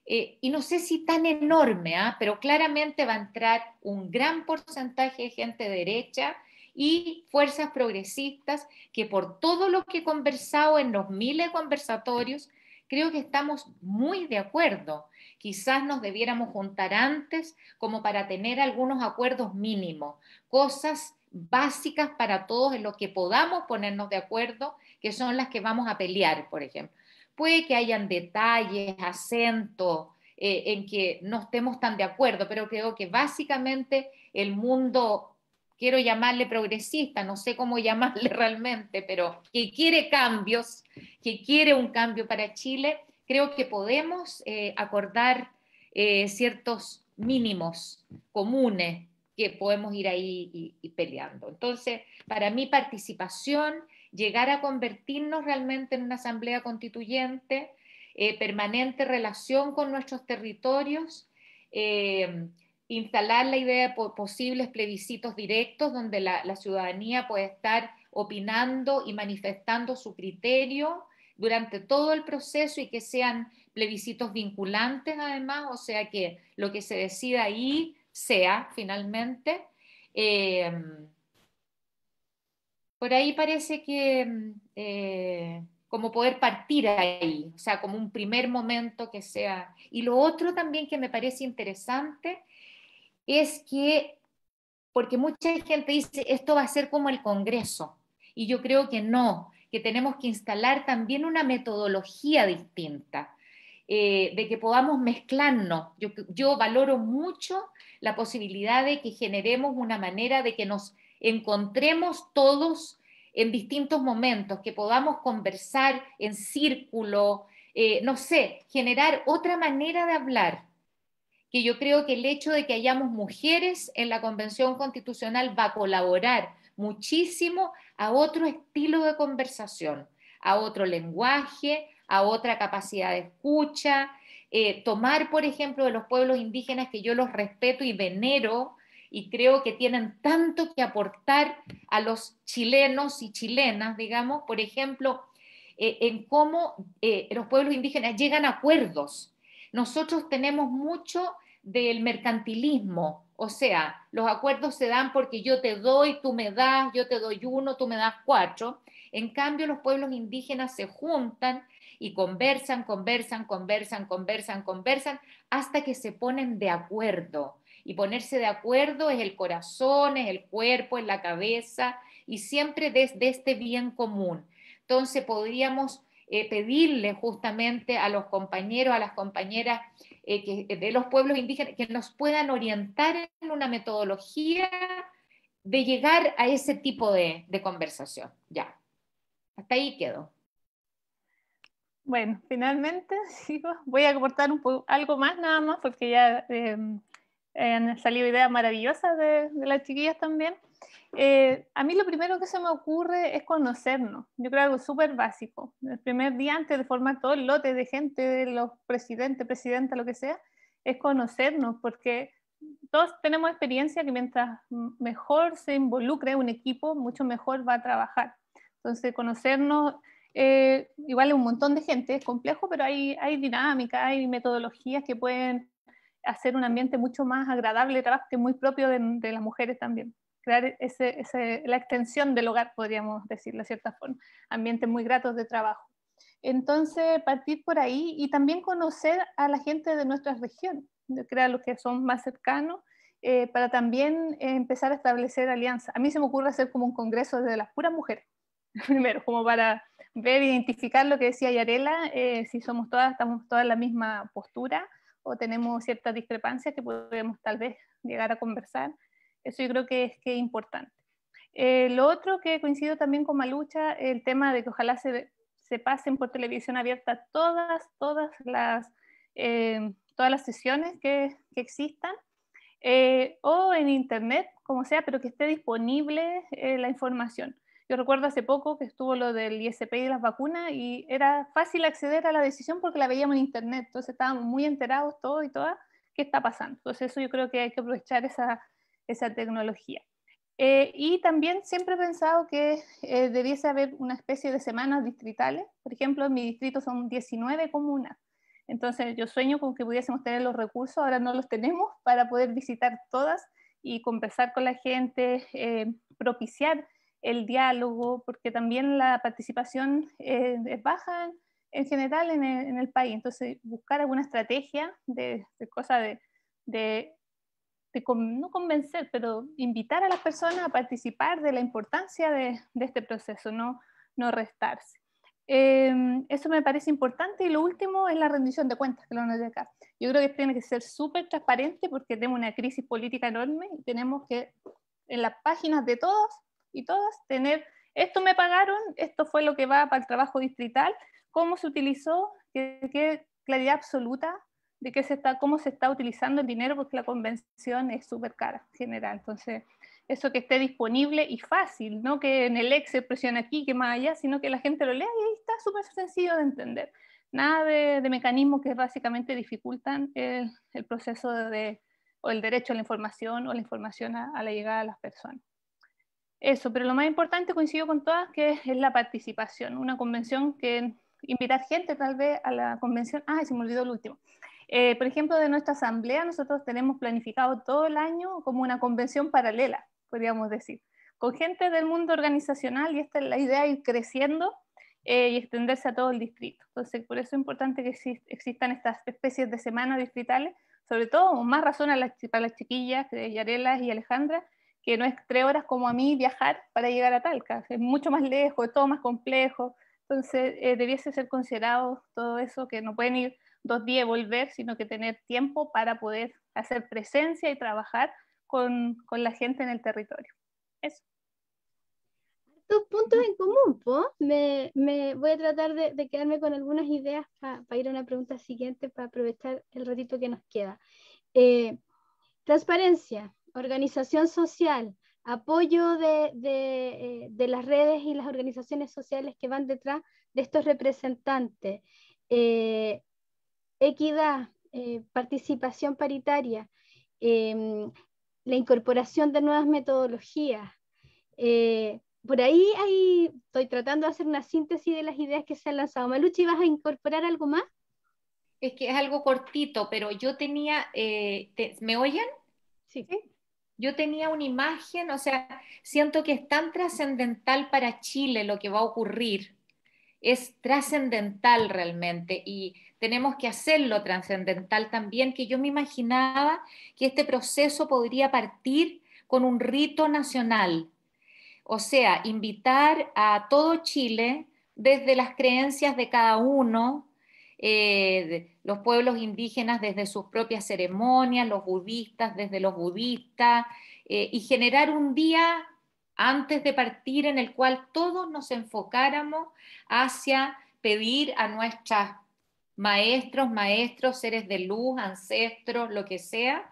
y no sé si tan enorme, pero claramente va a entrar un gran porcentaje de gente derecha y fuerzas progresistas que por todo lo que he conversado en los miles de conversatorios, creo que estamos muy de acuerdo. Quizás nos debiéramos juntar antes como para tener algunos acuerdos mínimos, cosas básicas para todos en los que podamos ponernos de acuerdo, que son las que vamos a pelear, por ejemplo. Puede que hayan detalles, acentos, en que no estemos tan de acuerdo, pero creo que básicamente el mundo, quiero llamarle progresista, no sé cómo llamarle realmente, pero que quiere cambios, que quiere un cambio para Chile, creo que podemos acordar ciertos mínimos comunes que podemos ir ahí y peleando. Entonces, para mi participación, llegar a convertirnos realmente en una asamblea constituyente, permanente relación con nuestros territorios, instalar la idea de posibles plebiscitos directos donde la ciudadanía puede estar opinando y manifestando su criterio durante todo el proceso y que sean plebiscitos vinculantes además, o sea que lo que se decida ahí sea finalmente. Por ahí parece que como poder partir ahí, o sea, como un primer momento que sea. Y lo otro también que me parece interesante es que, porque mucha gente dice, esto va a ser como el Congreso, y yo creo que no, que tenemos que instalar también una metodología distinta, de que podamos mezclarnos. Yo valoro mucho la posibilidad de que generemos una manera de que nos encontremos todos en distintos momentos, que podamos conversar en círculo, no sé, generar otra manera de hablar, que yo creo que el hecho de que hayamos mujeres en la Convención Constitucional va a colaborar muchísimo a otro estilo de conversación, a otro lenguaje, a otra capacidad de escucha, tomar, por ejemplo, de los pueblos indígenas que yo los respeto y venero y creo que tienen tanto que aportar a los chilenos y chilenas, digamos, por ejemplo, en cómo los pueblos indígenas llegan a acuerdos. Nosotros tenemos mucho del mercantilismo, o sea, los acuerdos se dan porque yo te doy, tú me das, yo te doy uno, tú me das cuatro. En cambio, los pueblos indígenas se juntan y conversan, conversan, conversan, conversan, conversan, hasta que se ponen de acuerdo. Y ponerse de acuerdo es el corazón, es el cuerpo, es la cabeza, y siempre desde este bien común. Entonces podríamos pedirle justamente a los compañeros, a las compañeras de los pueblos indígenas que nos puedan orientar en una metodología de llegar a ese tipo de conversación. Ya, hasta ahí quedo. Bueno, finalmente voy a aportar algo más nada más porque ya han salido ideas maravillosas de las chiquillas también. A mí lo primero que se me ocurre es conocernos. Yo creo algo súper básico. El primer día antes de formar todo el lote de gente, de los presidentes, presidentas, lo que sea, es conocernos porque todos tenemos experiencia que mientras mejor se involucre un equipo, mucho mejor va a trabajar. Entonces, conocernos, igual es un montón de gente, es complejo, pero hay dinámica, hay metodologías que pueden hacer un ambiente mucho más agradable de trabajo, que es muy propio de las mujeres también. Crear la extensión del hogar, podríamos decirlo de cierta forma, ambientes muy gratos de trabajo. Entonces, partir por ahí y también conocer a la gente de nuestras regiones, crear los que son más cercanos, para también empezar a establecer alianzas. A mí se me ocurre hacer como un congreso de las puras mujeres, primero, como para ver, identificar lo que decía Yarela, si estamos todas en la misma postura o tenemos ciertas discrepancias que podemos tal vez llegar a conversar. Eso yo creo que es importante. Lo otro que coincido también con Malucha, el tema de que ojalá se pasen por televisión abierta todas las sesiones que existan, o en internet, como sea, pero que esté disponible la información. Yo recuerdo hace poco que estuvo lo del ISP y de las vacunas y era fácil acceder a la decisión porque la veíamos en internet, entonces estábamos muy enterados todos y todas qué está pasando. Entonces eso yo creo que hay que aprovechar esa tecnología. Y también siempre he pensado que debiese haber una especie de semanas distritales. Por ejemplo, en mi distrito son 19 comunas. Entonces yo sueño con que pudiésemos tener los recursos, ahora no los tenemos, para poder visitar todas y conversar con la gente, propiciar el diálogo, porque también la participación es baja en general en el país. Entonces, buscar alguna estrategia no convencer, pero invitar a las personas a participar de la importancia de este proceso, no restarse. Eso me parece importante. Y lo último es la rendición de cuentas, que lo noté acá. Yo creo que tiene que ser súper transparente porque tenemos una crisis política enorme y tenemos que, en las páginas de todos y todas, tener, esto me pagaron, esto fue lo que va para el trabajo distrital, cómo se utilizó, qué claridad absoluta de cómo se está utilizando el dinero, porque la convención es súper cara en general. Entonces, eso que esté disponible y fácil, no que en el Excel presione aquí, que más allá, sino que la gente lo lea y ahí está súper sencillo de entender. Nada de mecanismos que básicamente dificultan el proceso o el derecho a la información o la información a la llegada a las personas. Eso, pero lo más importante, coincido con todas, que es la participación. Una convención que invitar gente tal vez a la convención. Ah, se me olvidó el último. Por ejemplo, de nuestra asamblea, nosotros tenemos planificado todo el año como una convención paralela, podríamos decir, con gente del mundo organizacional, y esta es la idea, ir creciendo y extenderse a todo el distrito. Entonces, por eso es importante que existan estas especies de semanas distritales, sobre todo, más razón para las chiquillas, Yarela y Alejandra, que no es 3 horas como a mí viajar para llegar a Talca, es mucho más lejos, es todo más complejo. Entonces, debiese ser considerado todo eso, que no pueden ir 2 días y volver, sino que tener tiempo para poder hacer presencia y trabajar con la gente en el territorio. Eso. 2 puntos en común, ¿po? Me voy a tratar de quedarme con algunas ideas para ir a una pregunta siguiente, para aprovechar el ratito que nos queda. Transparencia, organización social, apoyo de las redes y las organizaciones sociales que van detrás de estos representantes, equidad, participación paritaria, la incorporación de nuevas metodologías. Por ahí estoy tratando de hacer una síntesis de las ideas que se han lanzado. Maluchi, ¿vas a incorporar algo más? Es que es algo cortito, pero yo tenía, ¿me oyen? Sí. Yo tenía una imagen, o sea, siento que es tan trascendental para Chile lo que va a ocurrir, es trascendental realmente y tenemos que hacerlo trascendental también, que yo me imaginaba que este proceso podría partir con un rito nacional, o sea, invitar a todo Chile desde las creencias de cada uno, los pueblos indígenas desde sus propias ceremonias, los budistas desde los budistas, y generar un día antes de partir en el cual todos nos enfocáramos hacia pedir a nuestros maestros, seres de luz, ancestros, lo que sea,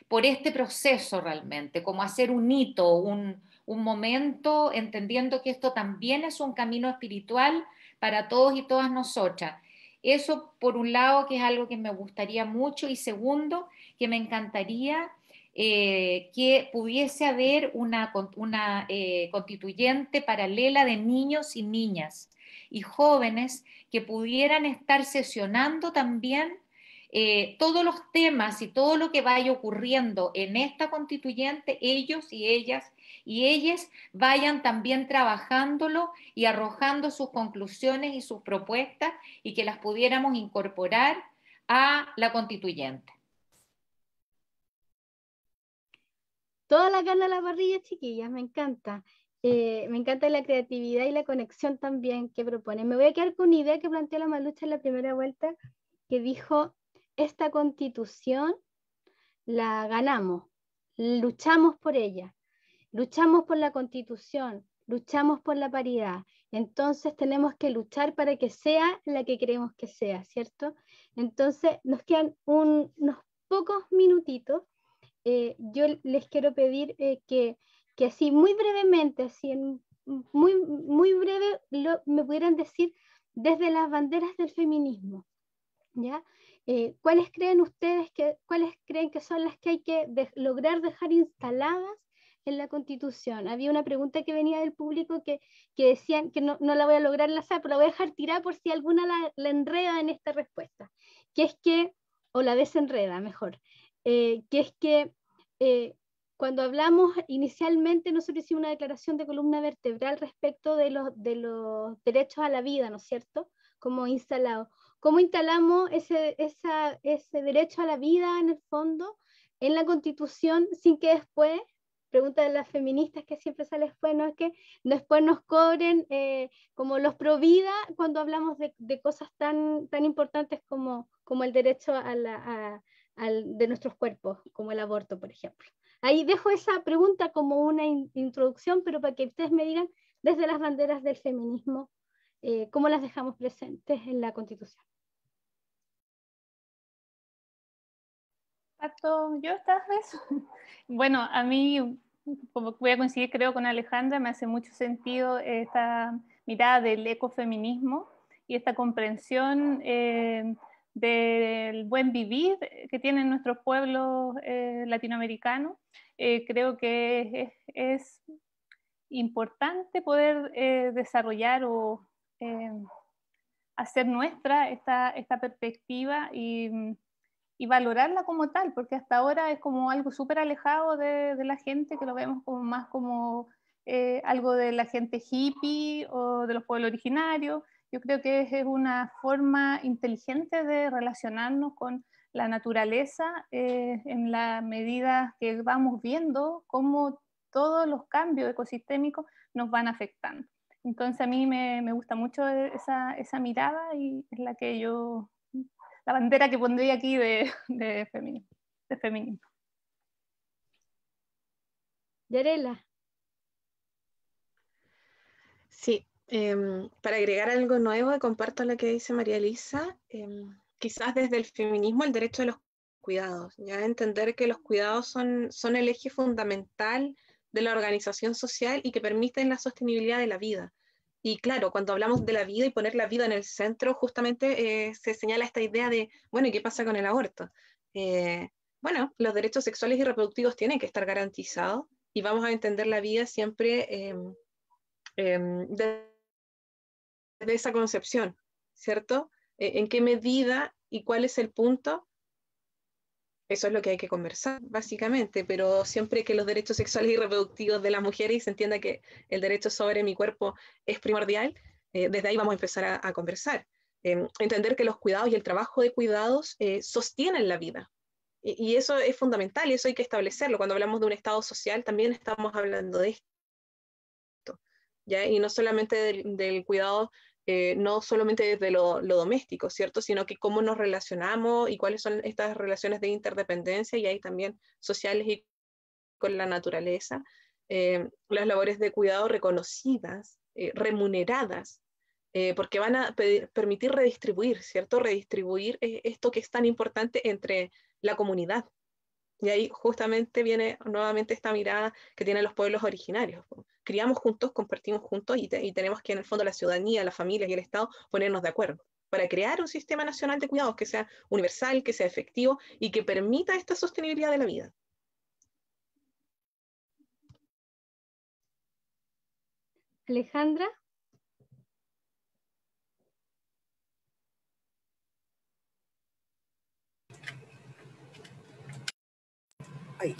por este proceso realmente, como hacer un hito, un momento, entendiendo que esto también es un camino espiritual para todos y todas nosotras. Eso por un lado, que es algo que me gustaría mucho, y segundo, que me encantaría que pudiese haber una constituyente paralela de niños y niñas y jóvenes que pudieran estar sesionando también todos los temas y todo lo que vaya ocurriendo en esta constituyente, ellos y ellas y ellas vayan también trabajándolo y arrojando sus conclusiones y sus propuestas y que las pudiéramos incorporar a la constituyente. Toda la carne a la parrilla, chiquillas, me encanta. Me encanta la creatividad y la conexión también que propone. Me voy a quedar con una idea que planteó la Malucha en la primera vuelta, que dijo: esta constitución la ganamos, luchamos por ella, luchamos por la constitución, luchamos por la paridad. Entonces tenemos que luchar para que sea la que queremos que sea, ¿cierto? Entonces nos quedan unos pocos minutitos. Yo les quiero pedir que así muy brevemente, así muy breve, me pudieran decir desde las banderas del feminismo, ¿ya? ¿Cuáles creen ustedes cuáles creen que son las que hay que lograr dejar instaladas en la Constitución? Había una pregunta que venía del público que decían que no la voy a lograr enlazar, pero la voy a dejar tirada por si alguna la enreda en esta respuesta, que es que, o la desenreda mejor, que es que cuando hablamos inicialmente, nosotros hicimos una declaración de columna vertebral respecto de los derechos a la vida, ¿no es cierto? Como instalado. ¿Cómo instalamos ese derecho a la vida en el fondo en la Constitución sin que después, pregunta de las feministas que siempre sale después, no es que después nos cobren como los pro vida cuando hablamos de cosas tan importantes como el derecho de nuestros cuerpos, como el aborto, por ejemplo? Ahí dejo esa pregunta como una introducción, pero para que ustedes me digan desde las banderas del feminismo, cómo las dejamos presentes en la Constitución. ¿Parto yo esta vez? Bueno, a mí, como voy a coincidir creo con Alejandra, me hace mucho sentido esta mirada del ecofeminismo y esta comprensión del buen vivir que tienen nuestros pueblos latinoamericanos. Creo que es importante poder desarrollar o hacer nuestra esta perspectiva y valorarla como tal, porque hasta ahora es como algo súper alejado de la gente, que lo vemos como más como algo de la gente hippie o de los pueblos originarios. Yo creo que es una forma inteligente de relacionarnos con la naturaleza en la medida que vamos viendo cómo todos los cambios ecosistémicos nos van afectando. Entonces a mí me gusta mucho esa mirada y es la que yo, la bandera que pondría aquí de feminismo. Yarela. Sí, para agregar algo nuevo, comparto lo que dice María Elisa, quizás desde el feminismo el derecho a los cuidados, ya entender que los cuidados son el eje fundamental de la organización social y que permiten la sostenibilidad de la vida. Y claro, cuando hablamos de la vida y poner la vida en el centro, justamente se señala esta idea de, bueno, ¿y qué pasa con el aborto? Bueno, los derechos sexuales y reproductivos tienen que estar garantizados y vamos a entender la vida siempre desde esa concepción, ¿cierto? ¿En qué medida y cuál es el punto? Eso es lo que hay que conversar, básicamente, pero siempre que los derechos sexuales y reproductivos de las mujeres y se entienda que el derecho sobre mi cuerpo es primordial, desde ahí vamos a empezar a conversar. Entender que los cuidados y el trabajo de cuidados sostienen la vida. Y eso es fundamental y eso hay que establecerlo. Cuando hablamos de un Estado social, también estamos hablando de esto, ¿ya? Y no solamente del cuidado, no solamente desde lo doméstico, ¿cierto? Sino que cómo nos relacionamos y cuáles son estas relaciones de interdependencia y ahí también sociales y con la naturaleza. Las labores de cuidado reconocidas, remuneradas, porque van a permitir redistribuir, ¿cierto? Redistribuir esto que es tan importante entre la comunidad. Y ahí justamente viene nuevamente esta mirada que tienen los pueblos originarios. Criamos juntos, compartimos juntos y tenemos que en el fondo la ciudadanía, las familias y el Estado ponernos de acuerdo para crear un sistema nacional de cuidados que sea universal, que sea efectivo y que permita esta sostenibilidad de la vida. Alejandra. Ahí.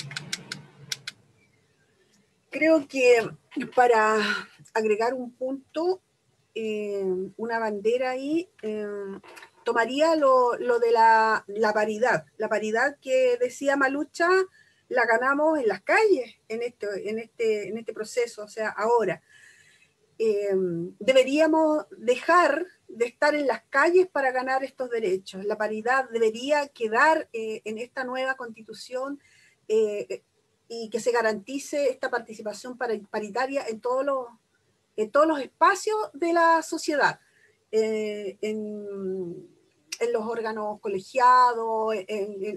Creo que para agregar un punto, una bandera ahí, tomaría lo de la paridad que decía Malucha, la ganamos en las calles en este proceso, o sea, ahora. Deberíamos dejar de estar en las calles para ganar estos derechos. La paridad debería quedar en esta nueva constitución y que se garantice esta participación paritaria en todos los espacios de la sociedad, en los órganos colegiados,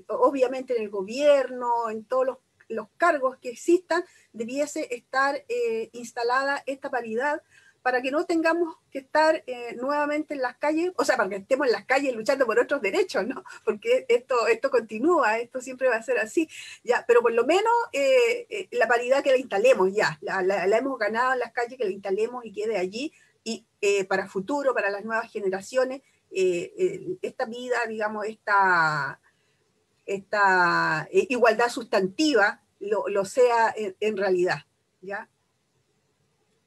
obviamente en el gobierno, en todos los cargos que existan, debiese estar instalada esta paridad para que no tengamos que estar nuevamente en las calles, o sea, para que estemos en las calles luchando por otros derechos, ¿no? Porque esto continúa, esto siempre va a ser así, ya, pero por lo menos la paridad que la instalemos ya, la hemos ganado en las calles, que la instalemos y quede allí, y para futuro, para las nuevas generaciones, esta vida, digamos, esta igualdad sustantiva lo sea en realidad, ¿ya?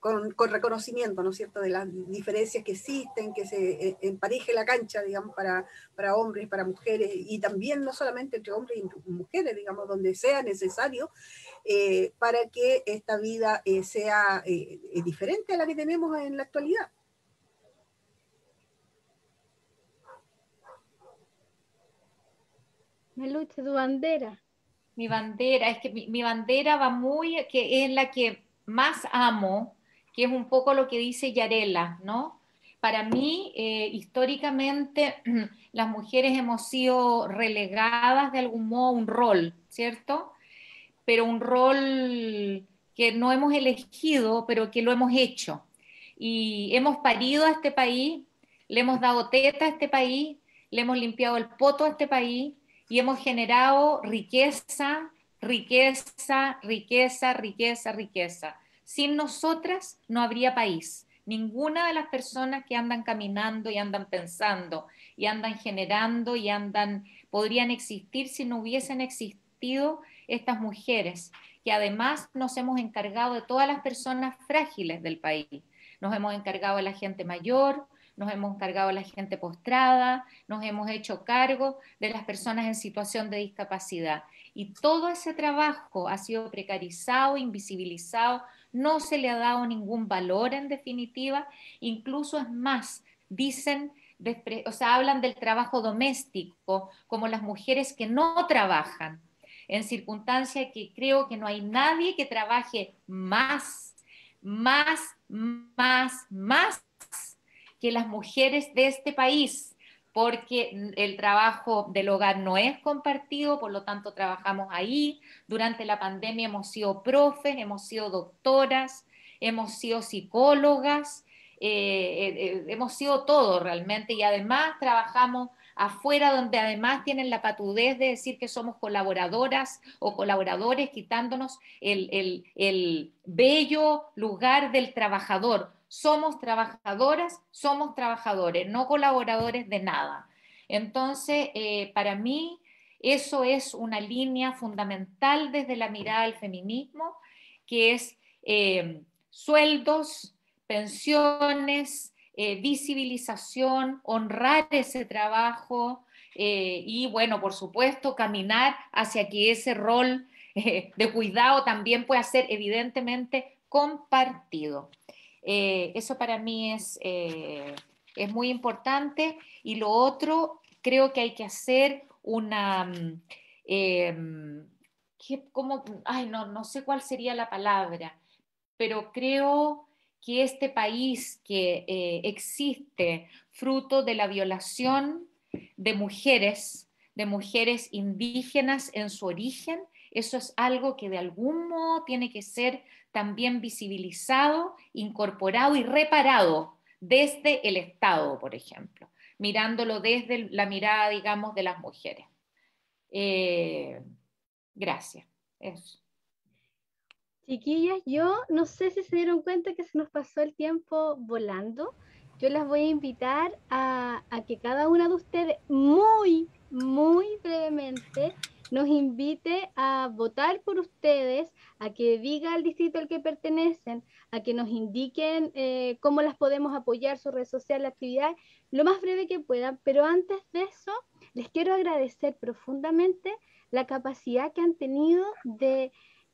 Con reconocimiento, ¿no es cierto?, de las diferencias que existen, que se empareje la cancha, digamos, para hombres, para mujeres, y también no solamente entre hombres y mujeres, digamos, donde sea necesario, para que esta vida sea diferente a la que tenemos en la actualidad. Malucha, tu bandera. Mi bandera, es que mi bandera va muy, que es la que más amo, que es un poco lo que dice Yarela, ¿no? Para mí, históricamente, las mujeres hemos sido relegadas de algún modo a un rol, ¿cierto? Pero un rol que no hemos elegido, pero que lo hemos hecho. Y hemos parido a este país, le hemos dado teta a este país, le hemos limpiado el poto a este país y hemos generado riqueza, riqueza, riqueza, riqueza, riqueza. Sin nosotras no habría país. Ninguna de las personas que andan caminando y andan pensando y andan generando y andan podrían existir si no hubiesen existido estas mujeres, que además nos hemos encargado de todas las personas frágiles del país. Nos hemos encargado de la gente mayor, nos hemos encargado de la gente postrada, nos hemos hecho cargo de las personas en situación de discapacidad. Y todo ese trabajo ha sido precarizado, invisibilizado, no se le ha dado ningún valor en definitiva, incluso es más, dicen, o sea, hablan del trabajo doméstico como las mujeres que no trabajan, en circunstancias que creo que no hay nadie que trabaje más, más, más que las mujeres de este país, porque el trabajo del hogar no es compartido, por lo tanto trabajamos ahí. Durante la pandemia hemos sido profes, hemos sido doctoras, hemos sido psicólogas, hemos sido todo realmente, y además trabajamos afuera, donde además tienen la patudez de decir que somos colaboradoras o colaboradores, quitándonos el bello lugar del trabajador. Somos trabajadoras, somos trabajadores, no colaboradores de nada. Entonces, para mí, eso es una línea fundamental desde la mirada del feminismo, que es sueldos, pensiones, visibilización, honrar ese trabajo y, bueno, por supuesto, caminar hacia que ese rol de cuidado también pueda ser evidentemente compartido. Eso para mí es muy importante. Y lo otro, creo que hay que hacer una... ay, no sé cuál sería la palabra, pero creo que este país que existe fruto de la violación de mujeres indígenas en su origen, eso es algo que de algún modo tiene que ser también visibilizado, incorporado y reparado desde el Estado, por ejemplo, mirándolo desde la mirada, digamos, de las mujeres. Gracias. Eso. Chiquillas, yo no sé si se dieron cuenta que se nos pasó el tiempo volando. Yo las voy a invitar a que cada una de ustedes muy, muy brevemente nos invite a votar por ustedes, a que diga al distrito al que pertenecen, a que nos indiquen cómo las podemos apoyar, su red social, la actividad, lo más breve que puedan. Pero antes de eso, les quiero agradecer profundamente la capacidad que han tenido de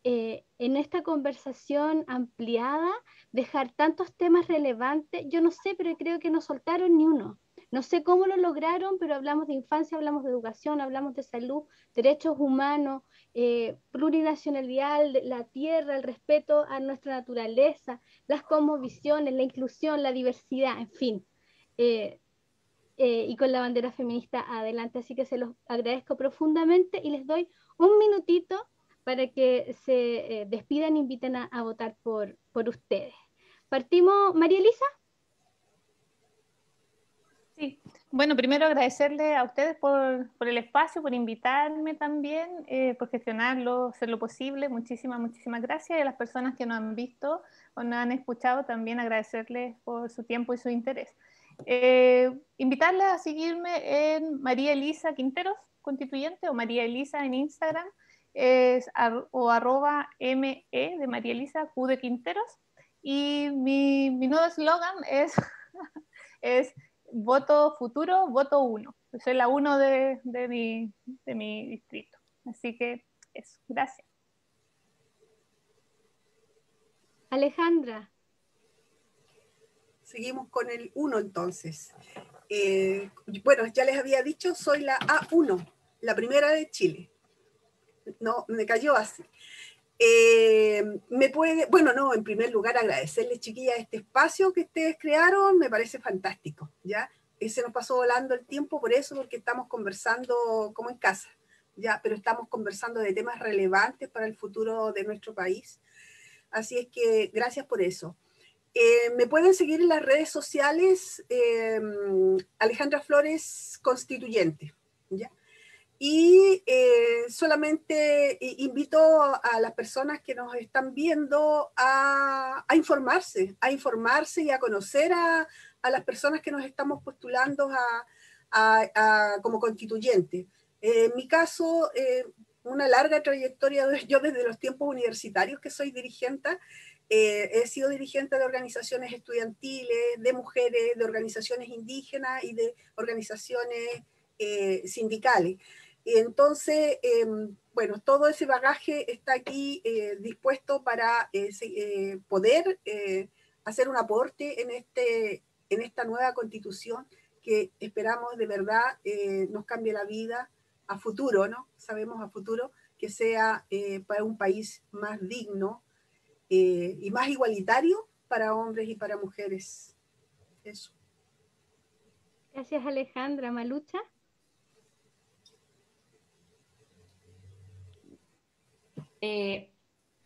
en esta conversación ampliada, dejar tantos temas relevantes. Yo no sé, pero creo que no soltaron ni uno. No sé cómo lo lograron, pero hablamos de infancia, hablamos de educación, hablamos de salud, derechos humanos, plurinacionalidad, la tierra, el respeto a nuestra naturaleza, las cosmovisiones, la inclusión, la diversidad, en fin. Y con la bandera feminista adelante. Así que se los agradezco profundamente y les doy un minutito para que se despidan e inviten a votar por ustedes. Partimos, María Elisa. Sí, bueno, primero agradecerle a ustedes por el espacio, por invitarme también, por gestionarlo, hacer lo posible. Muchísimas, muchísimas gracias. Y a las personas que nos han visto o nos han escuchado, también agradecerles por su tiempo y su interés. Invitarles a seguirme en María Elisa Quinteros Constituyente o María Elisa en Instagram. es @me de María Elisa Q de Quinteros. Y mi nuevo eslogan es voto futuro, voto 1. Soy la 1 de mi distrito. Así que eso, gracias. Alejandra. Seguimos con el 1 entonces. Bueno, ya les había dicho, soy la A1, la primera de Chile. No, me cayó así. En primer lugar agradecerles, chiquillas, este espacio que ustedes crearon, me parece fantástico, ¿ya? Se nos pasó volando el tiempo por eso, porque estamos conversando como en casa, ¿ya? Pero estamos conversando de temas relevantes para el futuro de nuestro país. Así es que gracias por eso. Me pueden seguir en las redes sociales, Alejandra Flores Constituyente, ¿ya? Y solamente invito a las personas que nos están viendo a informarse y a conocer a las personas que nos estamos postulando como constituyente. En mi caso, una larga trayectoria, yo desde los tiempos universitarios que soy dirigente, he sido dirigente de organizaciones estudiantiles, de mujeres, de organizaciones indígenas y de organizaciones sindicales. Y entonces, bueno, todo ese bagaje está aquí dispuesto para poder hacer un aporte en esta nueva constitución que esperamos de verdad nos cambie la vida a futuro, ¿no? Sabemos a futuro que sea para un país más digno y más igualitario para hombres y para mujeres. Eso. Gracias, Alejandra. Malucha.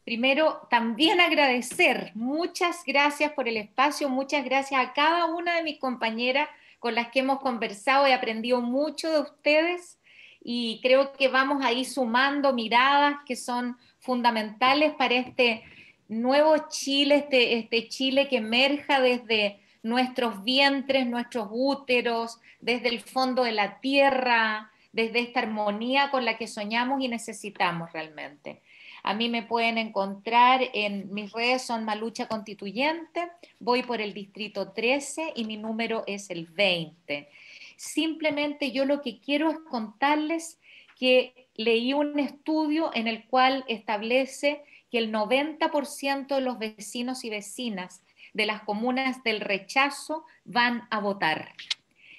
Primero, también agradecer. Muchas gracias por el espacio, muchas gracias a cada una de mis compañeras con las que hemos conversado. He aprendido mucho de ustedes y creo que vamos a ir sumando miradas que son fundamentales para este nuevo Chile, este Chile que emerja desde nuestros vientres, nuestros úteros, desde el fondo de la tierra, desde esta armonía con la que soñamos y necesitamos realmente. A mí me pueden encontrar en mis redes, son Malucha Constituyente, voy por el distrito 13 y mi número es el 20. Simplemente yo lo que quiero es contarles que leí un estudio en el cual establece que el 90% de los vecinos y vecinas de las comunas del rechazo van a votar.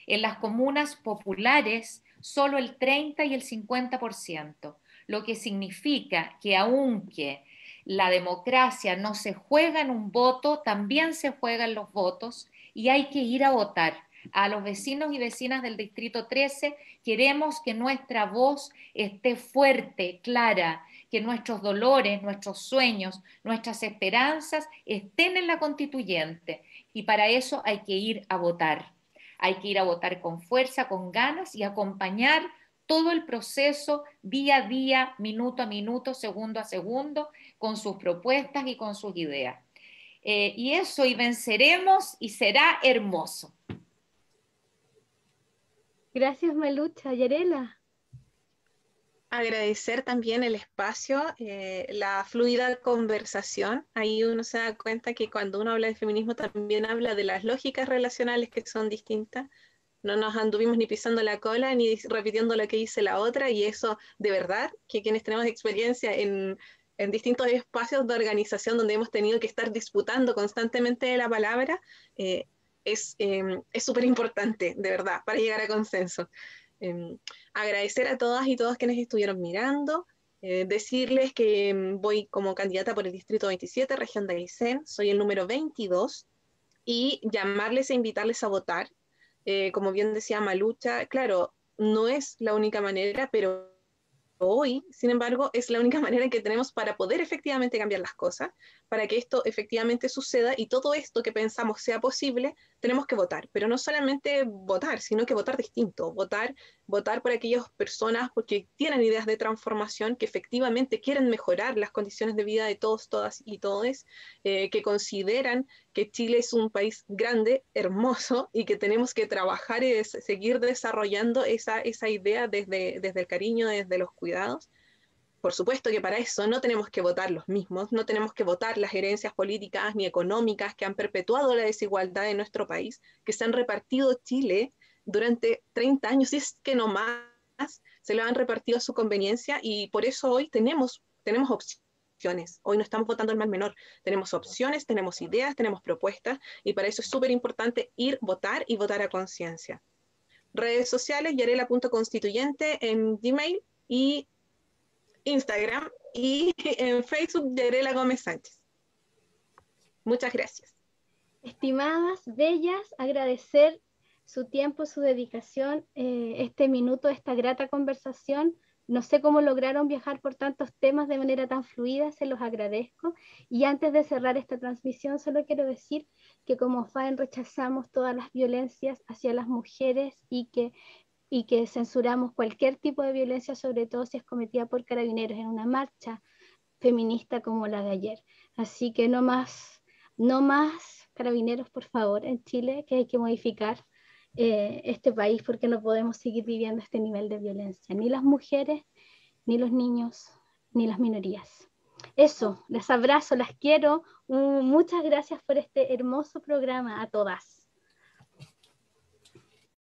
En las comunas populares, solo el 30 y el 50%. Lo que significa que aunque la democracia no se juega en un voto, también se juegan los votos y hay que ir a votar. A los vecinos y vecinas del Distrito 13 queremos que nuestra voz esté fuerte, clara, que nuestros dolores, nuestros sueños, nuestras esperanzas estén en la constituyente y para eso hay que ir a votar. Hay que ir a votar con fuerza, con ganas y acompañar todo el proceso día a día, minuto a minuto, segundo a segundo, con sus propuestas y con sus ideas. Y eso, y venceremos y será hermoso. Gracias, Malucha. Yarela. Agradecer también el espacio, la fluida conversación. Ahí uno se da cuenta que cuando uno habla de feminismo también habla de las lógicas relacionales que son distintas. No nos anduvimos ni pisando la cola ni repitiendo lo que dice la otra, y eso de verdad que quienes tenemos experiencia en distintos espacios de organización donde hemos tenido que estar disputando constantemente la palabra, es súper importante, de verdad, para llegar a consenso. Agradecer a todas y todos quienes estuvieron mirando, decirles que voy como candidata por el Distrito 27, región de Aysén, soy el número 22, y llamarles e invitarles a votar. Como bien decía Malucha, claro, no es la única manera, pero hoy, sin embargo, es la única manera que tenemos para poder efectivamente cambiar las cosas, para que esto efectivamente suceda y todo esto que pensamos sea posible, tenemos que votar, pero no solamente votar, sino que votar distinto, votar por aquellas personas porque tienen ideas de transformación, que efectivamente quieren mejorar las condiciones de vida de todos, todas y todes, que consideran que Chile es un país grande, hermoso, y que tenemos que trabajar y seguir desarrollando esa idea desde el cariño, desde los cuidados. Por supuesto que para eso no tenemos que votar los mismos, no tenemos que votar las herencias políticas ni económicas que han perpetuado la desigualdad en nuestro país, que se han repartido Chile durante 30 años, y es que no más se lo han repartido a su conveniencia, y por eso hoy tenemos opciones. Hoy no estamos votando el mal menor, tenemos opciones, tenemos ideas, tenemos propuestas, y para eso es súper importante ir, votar y votar a conciencia. Redes sociales, yarela.constituyente en Gmail y Instagram, y en Facebook, Yarela Gómez Sánchez. Muchas gracias. Estimadas, bellas, agradecer su tiempo, su dedicación, este minuto, esta grata conversación. No sé cómo lograron viajar por tantos temas de manera tan fluida, se los agradezco. Y antes de cerrar esta transmisión, solo quiero decir que como FAEN rechazamos todas las violencias hacia las mujeres y que censuramos cualquier tipo de violencia, sobre todo si es cometida por carabineros en una marcha feminista como la de ayer. Así que no más carabineros, por favor, en Chile, que hay que modificar este país, porque no podemos seguir viviendo este nivel de violencia, ni las mujeres, ni los niños, ni las minorías. Eso, les abrazo, las quiero. Muchas gracias por este hermoso programa a todas.